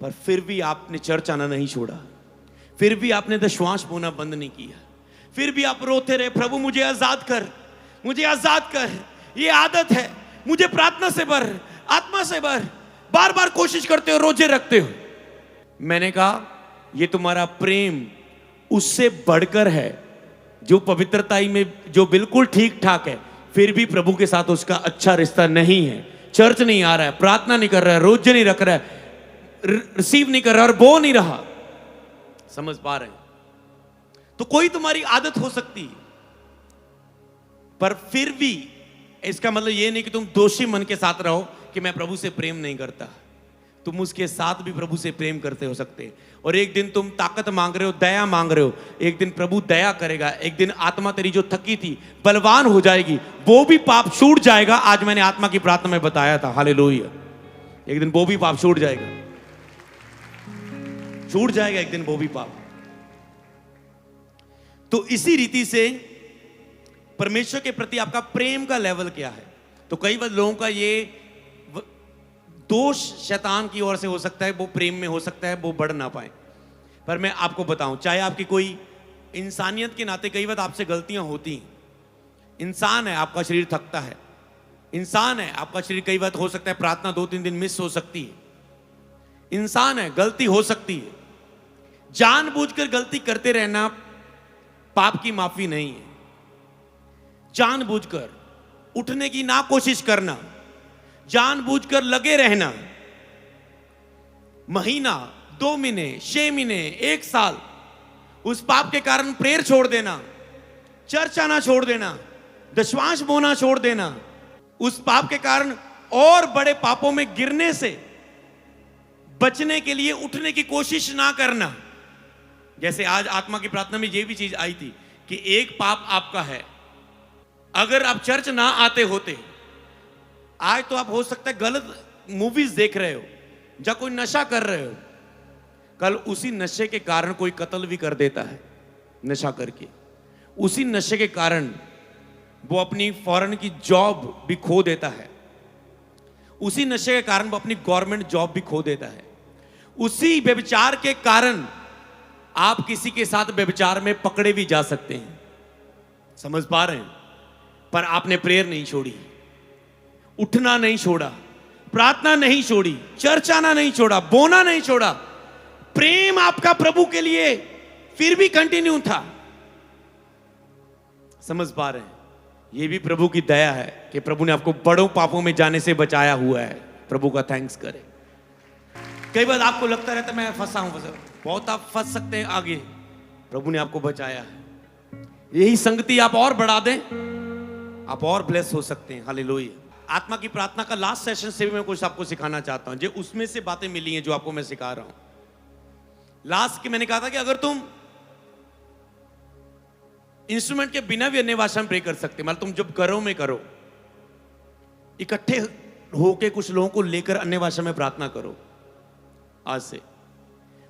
पर फिर भी आपने चर्च आना नहीं छोड़ा, फिर भी आपने दशवांश बोना बंद नहीं किया, फिर भी आप रोते रहे, प्रभु मुझे आजाद कर, मुझे आजाद कर, ये आदत है, मुझे प्रार्थना से भर, आत्मा से भर, बार बार कोशिश करते हो, रोजे रखते हो। मैंने कहा ये तुम्हारा प्रेम उससे बढ़कर है, जो पवित्रता में जो बिल्कुल ठीक ठाक है, फिर भी प्रभु के साथ उसका अच्छा रिश्ता नहीं है, चर्च नहीं आ रहा है, प्रार्थना नहीं कर रहा है, रोजे नहीं रख रहा है, रिसीव नहीं कर रहा और बो नहीं रहा। समझ पा रहे हैं? तो कोई तुम्हारी आदत हो सकती है, पर फिर भी इसका मतलब ये नहीं कि तुम दोषी मन के साथ रहो कि मैं प्रभु से प्रेम नहीं करता। तुम उसके साथ भी प्रभु से प्रेम करते हो सकते। और एक दिन तुम ताकत मांग रहे हो, दया मांग रहे हो, एक दिन प्रभु दया करेगा, एक दिन आत्मा तेरी जो थकी थी बलवान हो जाएगी, वो भी पाप छूट जाएगा। आज मैंने आत्मा की प्रार्थना में बताया था, हालेलुया। एक दिन वो भी पाप छूट जाएगा, छूट जाएगा एक दिन वो भी पाप। तो इसी रीति से परमेश्वर के प्रति आपका प्रेम का लेवल क्या है? तो कई बार लोगों का ये दोष शैतान की ओर से हो सकता है, वो प्रेम में हो सकता है वो बढ़ ना पाए। पर मैं आपको बताऊं, चाहे आपकी कोई इंसानियत के नाते कई बार आपसे गलतियां होती हैं। इंसान है, आपका शरीर थकता है, इंसान है, आपका शरीर कई बार हो सकता है प्रार्थना 2-3 दिन मिस हो सकती है, इंसान है, गलती हो सकती है। जानबूझकर गलती करते रहना पाप की माफी नहीं है। जानबूझकर उठने की ना कोशिश करना, जानबूझकर लगे रहना, महीना, 2 महीने, 6 महीने, 1 साल उस पाप के कारण प्रेयर छोड़ देना, चर्च आना छोड़ देना, दशवांश बोना छोड़ देना, उस पाप के कारण और बड़े पापों में गिरने से बचने के लिए उठने की कोशिश ना करना। जैसे आज आत्मा की प्रार्थना में यह भी चीज आई थी कि एक पाप आपका है, अगर आप चर्च ना आते होते, आज तो आप हो सकता है गलत मूवीज देख रहे हो या कोई नशा कर रहे हो, कल उसी नशे के कारण कोई कत्ल भी कर देता है नशा करके। उसी नशे के कारण वो अपनी फॉरेन की जॉब भी खो देता है, उसी नशे के कारण वो अपनी गवर्नमेंट जॉब भी खो देता है, उसी व्यभिचार के कारण आप किसी के साथ व्यभिचार में पकड़े भी जा सकते हैं। समझ पा रहे हैं? पर आपने प्रेयर नहीं छोड़ी, उठना नहीं छोड़ा, प्रार्थना नहीं छोड़ी, चर्च आना नहीं छोड़ा, बोना नहीं छोड़ा, प्रेम आपका प्रभु के लिए फिर भी कंटिन्यू था। समझ पा रहे हैं? यह भी प्रभु की दया है कि प्रभु ने आपको बड़ों पापों में जाने से बचाया हुआ है। प्रभु का थैंक्स करें। कई बार आपको लगता रहता है मैं फंसा हूं, बहुत आप फंस सकते हैं आगे, प्रभु ने आपको बचाया है। यही संगति आप और बढ़ा दें, आप और ब्लेस हो सकते हैं। हालेलुया। आत्मा की प्रार्थना का लास्ट सेशन से भी मैं कुछ आपको सिखाना चाहता हूं, जो उसमें से बातें मिली हैं जो आपको मैं सिखा रहा हूं। लास्ट के मैंने कहा था कि अगर तुम इंस्ट्रूमेंट के बिना भी अन्य भाषा में प्रे कर सकते, मतलब तुम जब घरों में करो, इकट्ठे होके कुछ लोगों को लेकर अन्य भाषा में प्रार्थना करो आज से।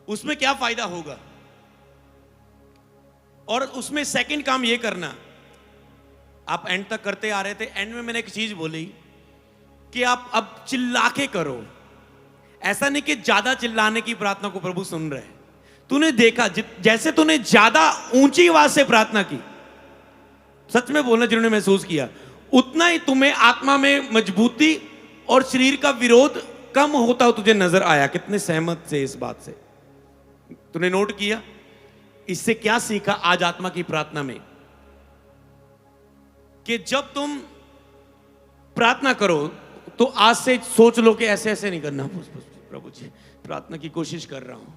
उसमें क्या फायदा होगा? और उसमें सेकंड काम ये करना, आप एंड तक करते आ रहे थे, एंड में मैंने एक चीज बोली कि आप अब चिल्ला के करो। ऐसा नहीं कि ज्यादा चिल्लाने की प्रार्थना को प्रभु सुन रहे हैं। तूने देखा जैसे तूने ज्यादा ऊंची आवाज से प्रार्थना की, सच में बोलना जिन्होंने महसूस किया, उतना ही तुम्हें आत्मा में मजबूती और शरीर का विरोध कम होता हो तुझे नजर आया। कितने सहमत से इस बात से? तूने नोट किया? इससे क्या सीखा आज आत्मा की प्रार्थना में? कि जब तुम प्रार्थना करो तो आज से सोच लो कि ऐसे ऐसे नहीं करना, प्रभु जी प्रार्थना की कोशिश कर रहा हूं,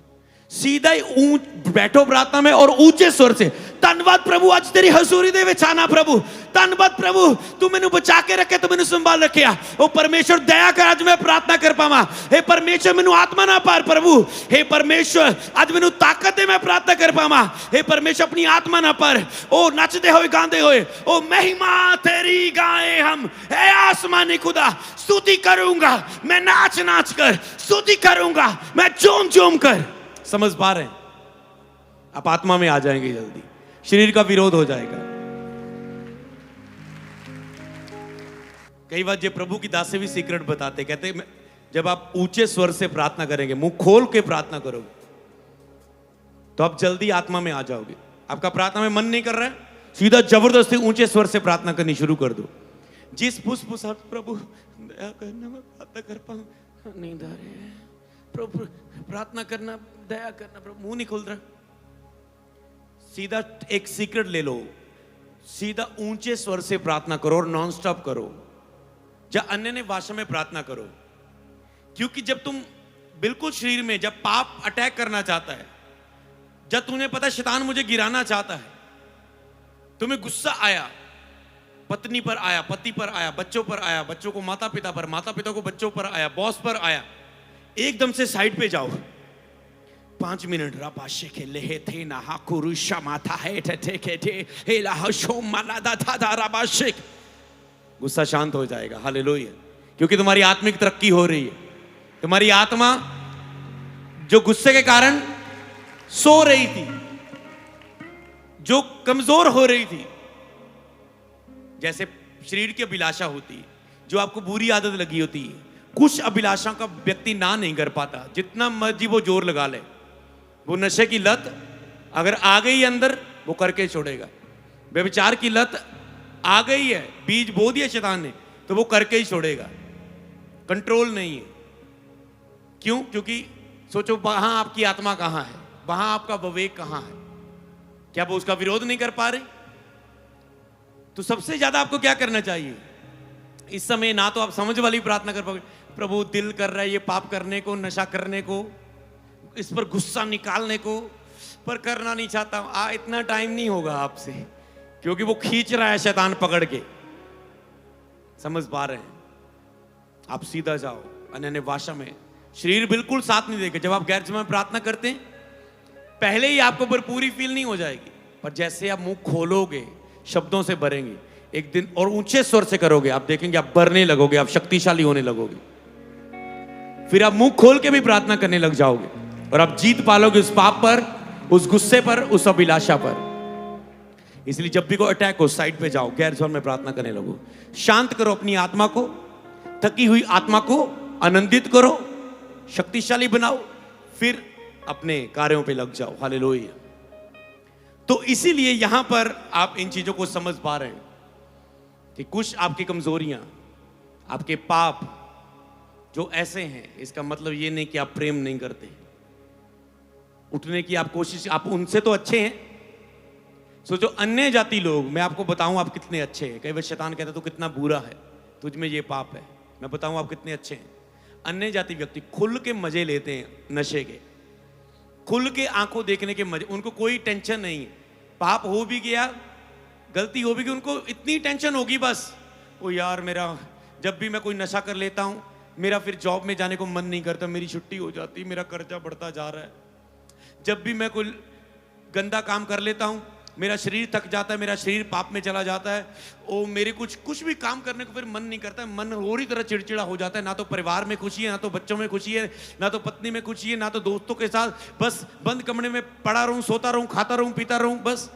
सीधा ही बैठो प्रार्थना में और ऊंचे स्वर से, धन्यवाद प्रभु आज तेरी हजूरी दे विच आना, प्रभु धन्यवाद प्रभु तू मैनू बचा के रखे, तू मैनू संभाल रखे। ओ परमेश्वर दया कर, आज मैं प्रार्थना कर पावा। हे परमेश्वर मैनू आत्मा ना पार प्रभु, हे परमेश्वर आज मैनू ताकत दे मैं प्रार्थना कर पावा। हे परमेश्वर अपनी आत्मा ना पार। ओ नचते हुए गाते हुए, ओ महिमा तेरी गाए हम, हे आसमानी खुदा स्तुति करूंगा मैं, नाच नाच कर स्तुति करूंगा मैं, झूम झूम कर। समझ पा रहे हैं? आप आत्मा में आ जाएंगे जल्दी, शरीर का विरोध हो जाएगा। कई बार जो प्रभु की दास से भी सीक्रेट बताते, कहते जब आप ऊंचे स्वर से प्रार्थना करेंगे, मुंह खोल के प्रार्थना करोगे, तो आप जल्दी आत्मा में आ जाओगे। आपका प्रार्थना में मन नहीं कर रहा है, सीधा जबरदस्ती ऊंचे स्वर से प्रार्थना करनी शुरू कर दो। जिस फुसफुसाहट प्रभु दया करना मैं प्रार्थना कर पाऊं, नींद आ रही है प्रभु, प्रार्थना करना दया करना, प्रभु मुंह नहीं खोल रहा। सीधा एक सीक्रेट ले लो, सीधा ऊंचे स्वर से प्रार्थना करो और नॉन स्टॉप करो, जब अन्य ने भाषा में प्रार्थना करो। क्योंकि जब तुम बिल्कुल शरीर में, जब पाप अटैक करना चाहता है, जब तुम्हें पता है शैतान मुझे गिराना चाहता है, तुम्हें गुस्सा आया, पत्नी पर आया, पति पर आया, बच्चों पर आया, बच्चों को माता पिता पर, माता पिता को बच्चों पर आया, बॉस पर आया, एकदम से साइड पे जाओ, 5 मिनट राबाशे के लेहे थे ना हाकुरुशा माथा है ठे के ठे हेला हशो मलादा था दा राबाशे, गुस्सा शांत हो जाएगा। हालेलुया। क्योंकि तुम्हारी आत्मिक तरक्की हो रही है। तुम्हारी आत्मा जो गुस्से के कारण सो रही थी, जो कमजोर हो रही थी, जैसे शरीर की अभिलाषा होती, जो आपको बुरी आदत लगी होती, कुछ अभिलाषा का व्यक्ति ना नहीं कर पाता, जितना मर्जी वो जोर लगा ले। वो नशे की लत अगर आ गई अंदर, वो करके छोड़ेगा। व्यभिचार की लत आ गई है, बीज बो दिया शैतान ने, तो वो करके ही छोड़ेगा। कंट्रोल नहीं है। क्यों? क्योंकि सोचो वहां आपकी आत्मा कहां है, वहां आपका विवेक कहां है? क्या वो उसका विरोध नहीं कर पा रहे? तो सबसे ज्यादा आपको क्या करना चाहिए इस समय? ना तो आप समझ वाली प्रार्थना कर पाओगे, प्रभु दिल कर रहा है ये पाप करने को, नशा करने को, इस पर गुस्सा निकालने को, पर करना नहीं चाहता। इतना टाइम नहीं होगा आपसे, क्योंकि वो खींच रहा है शैतान पकड़ के। समझ पा रहे हैं? आप सीधा जाओ अन्य भाषा में, शरीर बिल्कुल साथ नहीं देगा। जब आप गैर जमा में प्रार्थना करते हैं, पहले ही आपको भरपूरी फील नहीं हो जाएगी, पर जैसे आप मुंह खोलोगे, शब्दों से भरेंगे एक दिन, और ऊंचे स्वर से करोगे, आप देखेंगे आप भरने लगोगे, आप शक्तिशाली होने लगोगे। फिर आप मुंह खोल के भी प्रार्थना करने लग जाओगे, और आप जीत पालोगे उस पाप पर, उस गुस्से पर, उस अभिलाषा पर। इसलिए जब भी कोई अटैक हो, साइड पे जाओ, गैर जोन में प्रार्थना करने लगो। शांत करो अपनी आत्मा को, थकी हुई आत्मा को आनंदित करो, शक्तिशाली बनाओ, फिर अपने कार्यों पे लग जाओ। हालेलुया। तो इसीलिए यहां पर आप इन चीजों को समझ पा रहे हैं कि कुछ आपकी कमजोरियां, आपके पाप जो ऐसे हैं, इसका मतलब ये नहीं कि आप प्रेम नहीं करते। उठने की आप कोशिश, आप उनसे तो अच्छे हैं। सोचो अन्य जाति लोग, मैं आपको बताऊं आप कितने अच्छे हैं। कई बार शैतान कहता है तू कितना बुरा है, तुझ में ये पाप है। मैं बताऊं आप कितने अच्छे हैं। अन्य जाति व्यक्ति खुल के मजे लेते हैं नशे के, खुल के आंखों देखने के मजे, उनको कोई टेंशन नहीं है। पाप हो भी गया, गलती हो भी गई, उनको इतनी टेंशन होगी बस, ओ यार मेरा, जब भी मैं कोई नशा कर लेता हूं, मेरा फिर जॉब में जाने को मन नहीं करता, मेरी छुट्टी हो जाती, मेरा कर्जा बढ़ता जा रहा है। जब भी मैं कोई गंदा काम कर लेता हूं, मेरा शरीर थक जाता है, मेरा शरीर पाप में चला जाता है, ओ मेरे कुछ भी काम करने को फिर मन नहीं करता है, मन और ही तरह चिड़चिड़ा हो जाता है। ना तो परिवार में खुशी है, ना तो बच्चों में खुशी है, ना तो पत्नी में खुशी है, ना तो दोस्तों के साथ, बस बंद कमरे में पड़ा रहूं, सोता रहूं, खाता रहूं, पीता रहूं, बस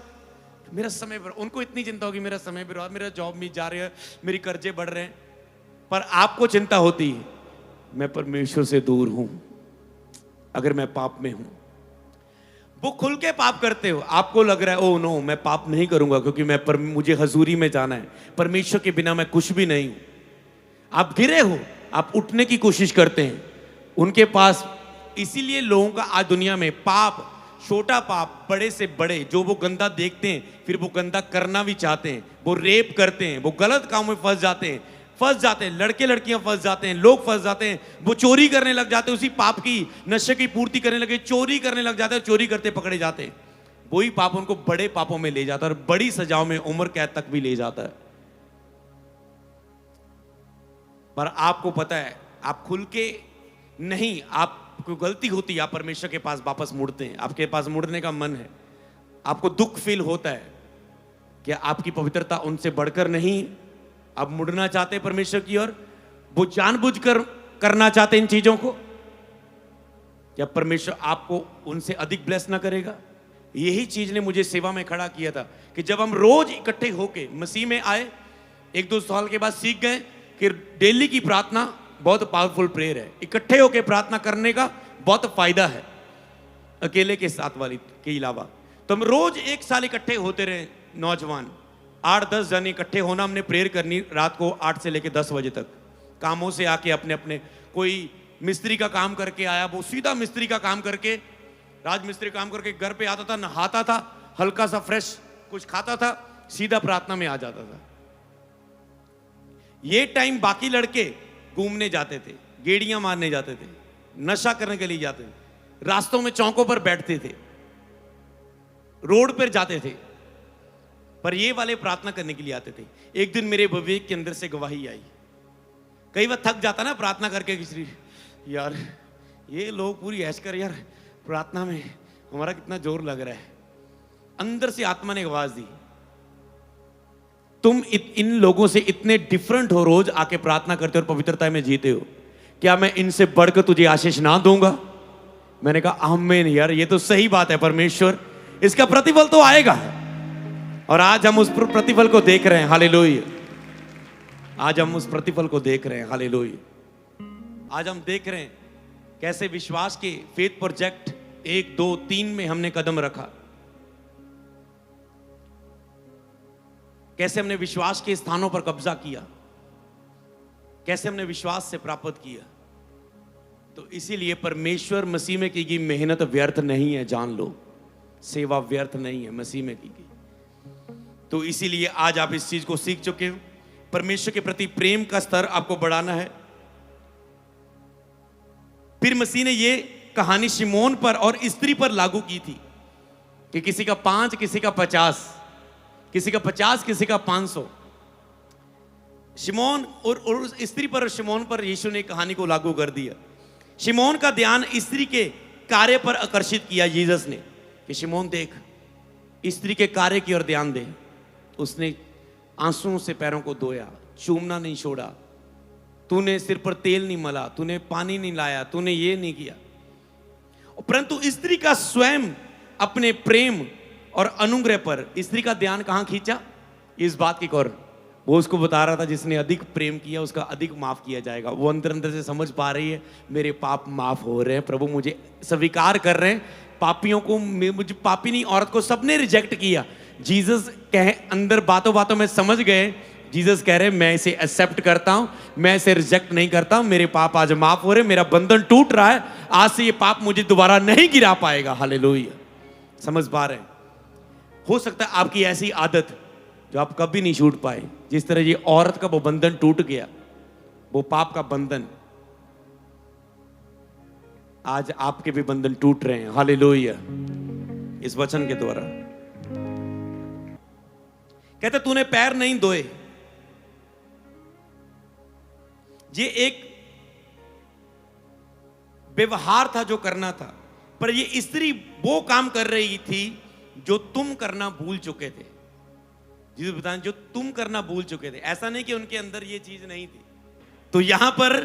मेरा समय उनको इतनी चिंता होगी, मेरा समय बर्बाद, मेरा जॉब मिल जा रही है, मेरी कर्जे बढ़ रहे हैं। पर आपको चिंता होती है, मैं परमेश्वर से दूर हूं, अगर मैं पाप में हूं। वो खुल के पाप करते हो, आपको लग रहा है ओ नो मैं पाप नहीं करूंगा क्योंकि मुझे हजूरी में जाना है, परमेश्वर के बिना मैं कुछ भी नहीं हूं। आप गिरे हो, आप उठने की कोशिश करते हैं, उनके पास। इसीलिए लोगों का आज दुनिया में पाप, छोटा पाप, बड़े से बड़े, जो वो गंदा देखते हैं फिर वो गंदा करना भी चाहते हैं, वो रेप करते हैं, वो गलत काम में फंस जाते हैं, लड़के लड़कियां फंस जाते हैं, लोग फंस जाते हैं, वो चोरी करने लग जाते हैं, उसी पाप की नशे की पूर्ति करने लगे, चोरी करने लग जाते हैं, चोरी करते पकड़े जाते हैं। वही पाप उनको बड़े पापों में ले जाता है और बड़ी सजाओं में, उम्र कैद तक भी ले जाता है। पर आपको पता है, आप खुल के नहीं, आपको गलती होती है, आप परमेश्वर के पास वापस मुड़ते हैं, आपके पास मुड़ने का मन है, आपको दुख फील होता है कि आपकी पवित्रता उनसे बढ़कर नहीं, आप मुड़ना चाहते हैं परमेश्वर की ओर, वो जानबूझकर करना चाहते हैं इन चीजों को, क्या परमेश्वर आपको उनसे अधिक ब्लेस ना करेगा? यही चीज ने मुझे सेवा में खड़ा किया था कि जब हम रोज इकट्ठे होके मसीह में आए, 1-2 साल के बाद सीख गए कि डेली की प्रार्थना बहुत पावरफुल प्रेयर है, इकट्ठे होके प्रार्थना करने का बहुत फायदा है अकेले के साथ वाली के अलावा। तो हम रोज 1 साल इकट्ठे होते रहे, नौजवान 8-10 जन इकट्ठे होना, हमने प्रेयर करनी रात को 8 से लेकर 10 बजे तक। कामों से आके अपने अपने, कोई मिस्त्री का काम करके आया, वो सीधा मिस्त्री का काम करके, राजमिस्त्री काम करके घर पे आता था, नहाता था, हल्का सा फ्रेश कुछ खाता था, सीधा प्रार्थना में आ जाता था। ये टाइम बाकी लड़के घूमने जाते थे, गेड़ियां मारने जाते थे, नशा करने के लिए जाते थे, रास्तों में चौकों पर बैठते थे, रोड पर जाते थे, पर ये वाले प्रार्थना करने के लिए आते थे। एक दिन मेरे विवेक के अंदर से गवाही आई, कई बार थक जाता ना प्रार्थना करके, किसी यार ये लोग पूरी ऐश कर, यार प्रार्थना में हमारा कितना जोर लग रहा है। अंदर से आत्मा ने आवाज दी, तुम इन लोगों से इतने डिफरेंट हो, रोज आके प्रार्थना करते हो और पवित्रता में जीते हो, क्या मैं इनसे बढ़कर तुझे आशीष ना दूंगा? मैंने कहा आमीन यार, ये तो सही बात है परमेश्वर, इसका प्रतिफल तो आएगा। और आज हम उस प्रतिफल को देख रहे हैं, हालेलुया। आज हम उस प्रतिफल को देख रहे हैं, हालेलुया। आज हम देख रहे हैं कैसे विश्वास के फेथ प्रोजेक्ट 1, 2, 3 में हमने कदम रखा, कैसे हमने विश्वास के स्थानों पर कब्जा किया, कैसे हमने विश्वास से प्राप्त किया। तो इसीलिए परमेश्वर मसीह में की गई मेहनत व्यर्थ नहीं है, जान लो, सेवा व्यर्थ नहीं है, मसीह में की गई। तो इसीलिए आज आप इस चीज को सीख चुके हो, परमेश्वर के प्रति प्रेम का स्तर आपको बढ़ाना है। फिर मसीह ने ये कहानी शिमोन पर और स्त्री पर लागू की थी कि किसी का 5, किसी का 50, किसी का 50, किसी का 500। शिमोन और उस स्त्री पर और शिमोन पर यीशु ने कहानी को लागू कर दिया। शिमोन का ध्यान स्त्री के कार्य पर आकर्षित किया जीसस ने कि शिमोन देख, स्त्री के कार्य की ओर ध्यान दे। उसने आंसुओं से पैरों को धोया, चूमना नहीं छोड़ा, तूने सिर पर तेल नहीं मला, तूने पानी नहीं लाया, तूने ये नहीं किया। परंतु स्त्री का स्वयं अपने प्रेम और अनुग्रह पर स्त्री का ध्यान कहां खींचा? इस बात की ओर वो उसको बता रहा था, जिसने अधिक प्रेम किया उसका अधिक माफ किया जाएगा। वो अंदर अंदर से समझ पा रही है, मेरे पाप माफ हो रहे हैं, प्रभु मुझे स्वीकार कर रहे हैं, पापियों को, मुझे पापी नहीं औरत को सबने रिजेक्ट किया। जीसस कहे अंदर बातों बातों में समझ गए, जीसस कह रहे मैं इसे एक्सेप्ट करता हूं, मैं इसे रिजेक्ट नहीं करता हूं, मेरे पाप आज माफ हो रहे, मेरा बंधन टूट रहा है, आज से ये पाप मुझे दोबारा नहीं गिरा पाएगा। हालेलुया। समझ पा रहे हैं? हो सकता है आपकी ऐसी आदत जो आप कभी नहीं छूट पाए, जिस तरह ये औरत का वो बंधन टूट गया, वो पाप का बंधन, आज आपके भी बंधन टूट रहे हैं। हालेलुया। इस वचन के द्वारा कहते तूने पैर नहीं धोए, ये एक व्यवहार था जो करना था, पर ये स्त्री वो काम कर रही थी जो तुम करना भूल चुके थे। जीसस बताएं जो तुम करना भूल चुके थे, ऐसा नहीं कि उनके अंदर ये चीज नहीं थी। तो यहां पर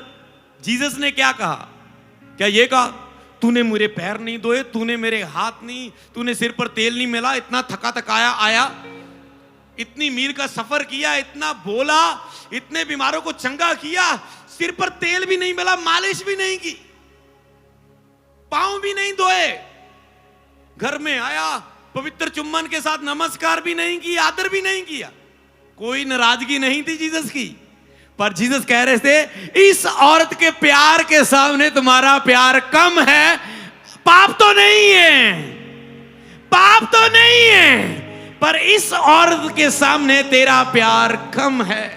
जीसस ने क्या कहा? क्या ये कहा तूने मेरे पैर नहीं धोए, तूने मेरे हाथ नहीं, तूने सिर पर तेल नहीं मिला, इतना थका थकाया आया, इतनी मील का सफर किया, इतना बोला, इतने बीमारों को चंगा किया, सिर पर तेल भी नहीं मिला, मालिश भी नहीं की, पांव भी नहीं धोए, घर में आया, पवित्र चुम्बन के साथ नमस्कार भी नहीं किया, आदर भी नहीं किया, कोई नाराजगी नहीं थी जीसस की। पर जीसस कह रहे थे इस औरत के प्यार के सामने तुम्हारा प्यार कम है। पाप तो नहीं है, पाप तो नहीं है, पर इस औरत के सामने तेरा प्यार कम है।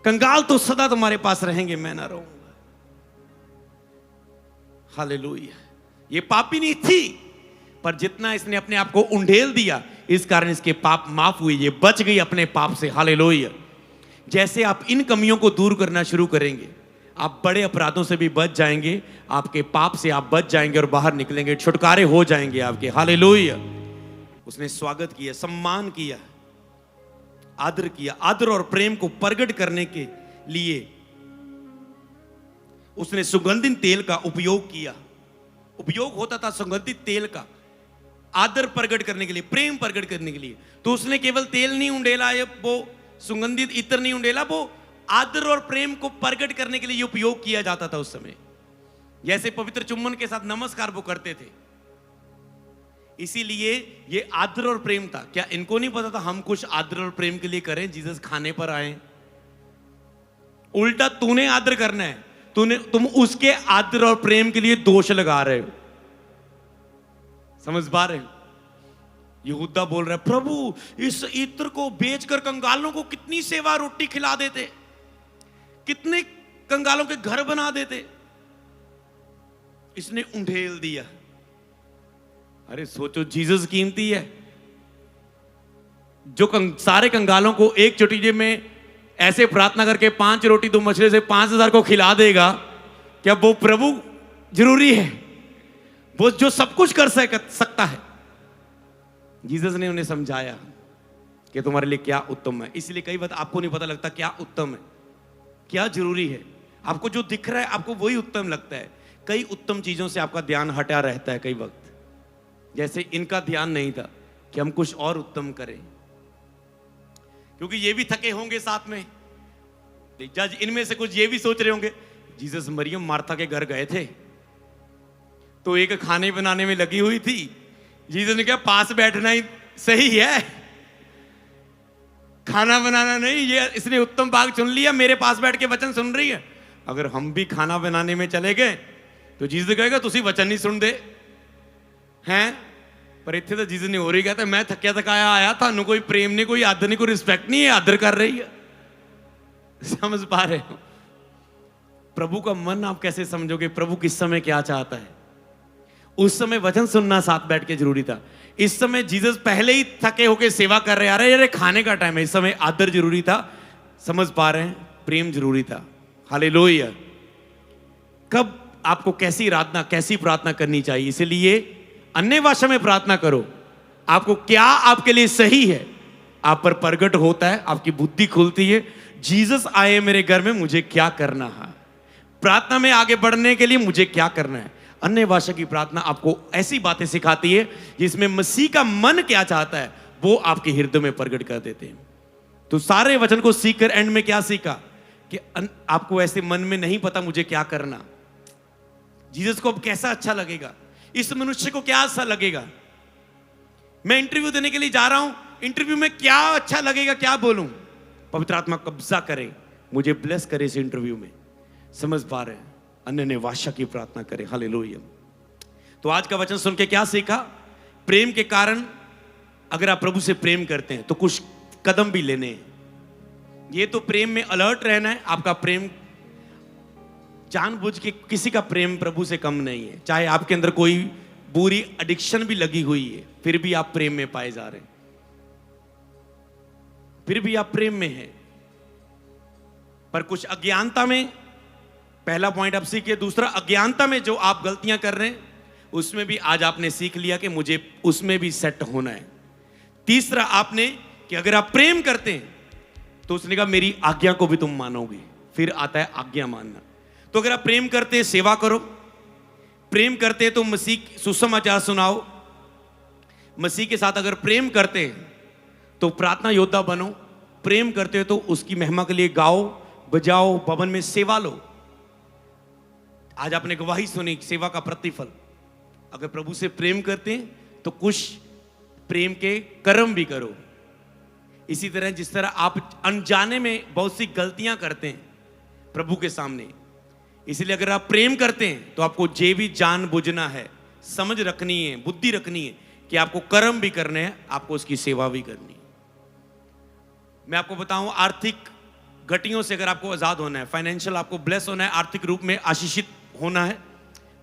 कंगाल तो सदा तुम्हारे पास रहेंगे, मैं ना रहूंगा। हालेलुया। ये पापी नहीं थी, पर जितना इसने अपने आप को उंडेल दिया, इस कारण इसके पाप माफ हुए, ये बच गई अपने पाप से। हालेलुया। जैसे आप इन कमियों को दूर करना शुरू करेंगे, आप बड़े अपराधों से भी बच जाएंगे, आपके पाप से आप बच जाएंगे और बाहर निकलेंगे, छुटकारे हो जाएंगे आपके। हालेलुया। उसने स्वागत किया, सम्मान किया, आदर किया। आदर और प्रेम को प्रकट करने के लिए उसने सुगंधित तेल का उपयोग किया। उपयोग होता था सुगंधित तेल का, आदर प्रकट करने के लिए, प्रेम प्रकट करने के लिए। तो उसने केवल तेल नहीं उंडेला, वो सुगंधित इत्र नहीं उंडेला, वो आदर और प्रेम को प्रकट करने के लिए उपयोग किया जाता था उस समय। जैसे पवित्र चुम्बन के साथ नमस्कार वो करते थे, इसीलिए ये आदर और प्रेम था। क्या इनको नहीं पता था हम कुछ आदर और प्रेम के लिए करें? जीसस खाने पर आए, उल्टा तूने आदर करना है, तुम उसके आदर और प्रेम के लिए दोष लगा रहे हो। समझ पा रहे हो? यहूदा बोल रहा है प्रभु इस इत्र को बेचकर कंगालों को कितनी सेवा रोटी खिला देते, कितने कंगालों के घर बना देते, इसने उंडेल दिया। अरे सोचो, जीसस कीमती है। जो सारे कंगालों को एक चुटकी में ऐसे प्रार्थना करके 5 रोटी 2 मछली से 5000 को खिला देगा, क्या वो प्रभु जरूरी है? वो जो सब कुछ कर सकता है। जीसस ने उन्हें समझाया कि तुम्हारे लिए क्या उत्तम है। इसलिए कई बार आपको नहीं पता लगता क्या उत्तम है, क्या जरूरी है। आपको जो दिख रहा है आपको वही उत्तम लगता है। कई उत्तम चीजों से आपका ध्यान हटा रहता है कई वक्त। जैसे इनका ध्यान नहीं था कि हम कुछ और उत्तम करें, क्योंकि ये भी थके होंगे साथ में। जज इनमें से कुछ ये भी सोच रहे होंगे जीसस मरियम मार्था के घर गए थे तो एक खाने बनाने में लगी हुई थी, जीसस ने कहा पास बैठना ही सही है, खाना बनाना नहीं। ये इसने उत्तम भाग चुन लिया, मेरे पास बैठ के वचन सुन रही है। अगर हम भी खाना बनाने में चले गए तो जीसस कहेगा तुसी वचन नहीं सुन दे हैं। पर इतने तो जीसस ने हो रही कहता मैं थकिया थकाया आया, थानू कोई प्रेम नहीं, कोई आदर नहीं, कोई रिस्पेक्ट नहीं है, आदर कर रही है। समझ पा रहे हो? प्रभु का मन आप कैसे समझोगे? प्रभु किस समय क्या चाहता है? उस समय वचन सुनना साथ बैठ के जरूरी था। इस समय जीसस पहले ही थके होके सेवा कर रहे, आ रहे यार खाने का टाइम है। इस समय आदर जरूरी था। समझ पा रहे हैं? प्रेम जरूरी था। हालेलुया। कब आपको कैसी प्रार्थना करनी चाहिए? इसलिए अन्य भाषा में प्रार्थना करो। आपको क्या आपके लिए सही है आप पर प्रकट होता है, आपकी बुद्धि खुलती है। जीसस आए मेरे घर में, मुझे क्या करना है? प्रार्थना में आगे बढ़ने के लिए मुझे क्या करना है? अन्य भाषा की प्रार्थना आपको ऐसी बातें सिखाती है जिसमें मसीह का मन क्या चाहता है वो आपके हृदय में प्रकट कर देते हैं। तो सारे वचन को सीखकर एंड में क्या सीखा कि आपको ऐसे मन में नहीं पता मुझे क्या करना। जीसस को अब कैसा अच्छा लगेगा, इस मनुष्य को क्या अच्छा लगेगा। मैं इंटरव्यू देने के लिए जा रहा हूं, इंटरव्यू में क्या अच्छा लगेगा, क्या बोलूं। पवित्र आत्मा कब्जा करे, मुझे ब्लेस करे इस इंटरव्यू में। समझ पा रहे हैं? अन्य भाषा की प्रार्थना करें। हालेलुया। तो आज का वचन सुन के क्या सीखा? प्रेम के कारण अगर आप प्रभु से प्रेम करते हैं तो कुछ कदम भी लेने हैं। ये तो प्रेम में अलर्ट रहना है। आपका प्रेम जानबूझ के, किसी का प्रेम प्रभु से कम नहीं है। चाहे आपके अंदर कोई बुरी एडिक्शन भी लगी हुई है, फिर भी आप प्रेम में पाए जा रहे हैं, फिर भी आप प्रेम में हैं। पर कुछ अज्ञानता में, पहला पॉइंट आप सीखिए। दूसरा, अज्ञानता में जो आप गलतियां कर रहे हैं उसमें भी आज आपने सीख लिया कि मुझे उसमें भी सेट होना है। तीसरा आपने कि अगर आप प्रेम करते हैं तो उसने कहा मेरी आज्ञा को भी तुम मानोगे। फिर आता है आज्ञा मानना। तो अगर आप प्रेम करते हैं सेवा करो, प्रेम करते हैं तो मसीह सुसमाचार सुनाओ, मसीह के साथ अगर प्रेम करते हैं तो प्रार्थना योद्धा बनो, प्रेम करते हो तो उसकी महिमा के लिए गाओ बजाओ, भवन में सेवा लो। आज आपने गवाही सुनी सेवा का प्रतिफल। अगर प्रभु से प्रेम करते हैं तो कुछ प्रेम के कर्म भी करो। इसी तरह जिस तरह आप अनजाने में बहुत सी गलतियां करते हैं प्रभु के सामने, इसलिए अगर आप प्रेम करते हैं तो आपको जे भी जान बुझना है, समझ रखनी है, बुद्धि रखनी है कि आपको कर्म भी करने हैं, आपको उसकी सेवा भी करनी है। मैं आपको बताऊं, आर्थिक घटियों से अगर आपको आजाद होना है, फाइनेंशियल आपको ब्लेस होना है, आर्थिक रूप में आशीषित होना है,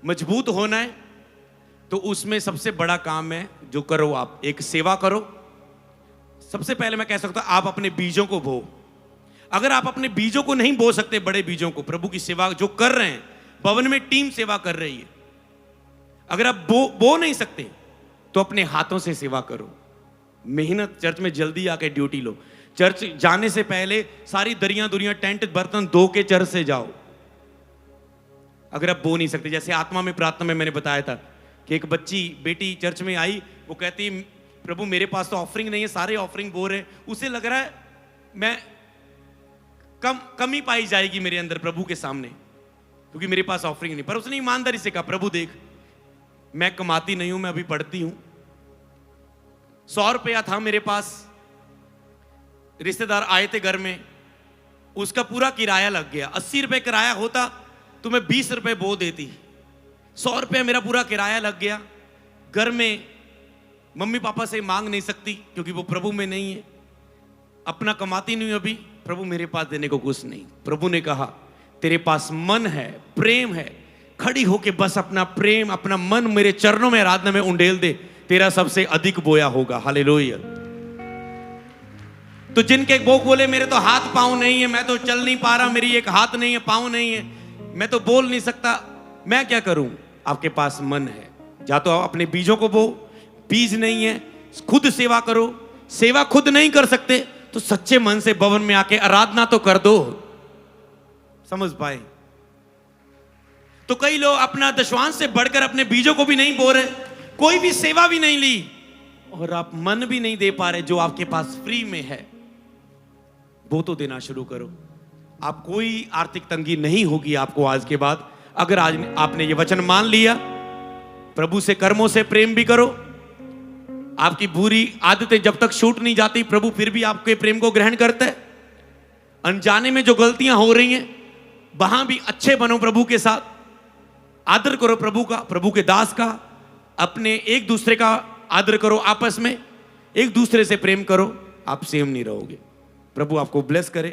मजबूत होना है, तो उसमें सबसे बड़ा काम है जो करो आप, एक सेवा करो। सबसे पहले मैं कह सकता हूं आप अपने बीजों को बो। अगर आप अपने बीजों को नहीं बो सकते, बड़े बीजों को, प्रभु की सेवा जो कर रहे हैं, भवन में टीम सेवा कर रही है, अगर आप बो नहीं सकते तो अपने हाथों से सेवा करो। मेहनत, चर्च में जल्दी आके ड्यूटी लो। चर्च जाने से पहले सारी दरियां दुरियां टेंट बर्तन धो के चर्च से जाओ। अगर आप बो नहीं सकते, जैसे आत्मा में प्रार्थना में मैंने बताया था कि एक बच्ची बेटी चर्च में आई, वो कहती प्रभु मेरे पास तो ऑफरिंग नहीं है, सारे ऑफरिंग बो रहे, उसे लग रहा है मैं कमी पाई जाएगी मेरे अंदर प्रभु के सामने क्योंकि मेरे पास ऑफरिंग नहीं। पर उसने ईमानदारी से कहा प्रभु देख मैं कमाती नहीं हूं, मैं अभी पढ़ती हूं, 100 रुपया था मेरे पास, रिश्तेदार आए थे घर में, उसका पूरा किराया लग गया। 80 रुपए किराया होता तो मैं 20 रुपए बो देती, 100 रुपये मेरा पूरा किराया लग गया। घर में मम्मी पापा से मांग नहीं सकती क्योंकि वो प्रभु में नहीं है, अपना कमाती नहीं अभी, प्रभु मेरे पास देने को कुछ नहीं। प्रभु ने कहा तेरे पास मन है, प्रेम है, खड़ी होके बस अपना प्रेम, अपना मन मेरे चरणों में आराधना में उंडेल दे, तेरा सबसे अधिक बोया होगा। हालेलुया। तो जिनके वो बोले मेरे तो हाथ पांव नहीं है, मैं तो चल नहीं पा रहा, मेरी एक हाथ नहीं है, पांव नहीं है, मैं तो बोल नहीं सकता, मैं क्या करूं? आपके पास मन है, जा तो अपने बीजों को बो। बीज नहीं है, खुद सेवा करो। सेवा खुद नहीं कर सकते तो सच्चे मन से भवन में आके आराधना तो कर दो। समझ पाए? तो कई लोग अपना दशवांश से बढ़कर अपने बीजों को भी नहीं बो रहे, कोई भी सेवा भी नहीं ली और आप मन भी नहीं दे पा रहे जो आपके पास फ्री में है, वो तो देना शुरू करो। आप कोई आर्थिक तंगी नहीं होगी आपको आज के बाद, अगर आज आपने ये वचन मान लिया। प्रभु से कर्मों से प्रेम भी करो। आपकी बुरी आदतें जब तक छूट नहीं जाती, प्रभु फिर भी आपके प्रेम को ग्रहण करता है। अनजाने में जो गलतियां हो रही हैं वहां भी अच्छे बनो प्रभु के साथ, आदर करो प्रभु का, प्रभु के दास का, अपने एक दूसरे का आदर करो, आपस में एक दूसरे से प्रेम करो, आप सेम नहीं रहोगे। प्रभु आपको ब्लेस करे।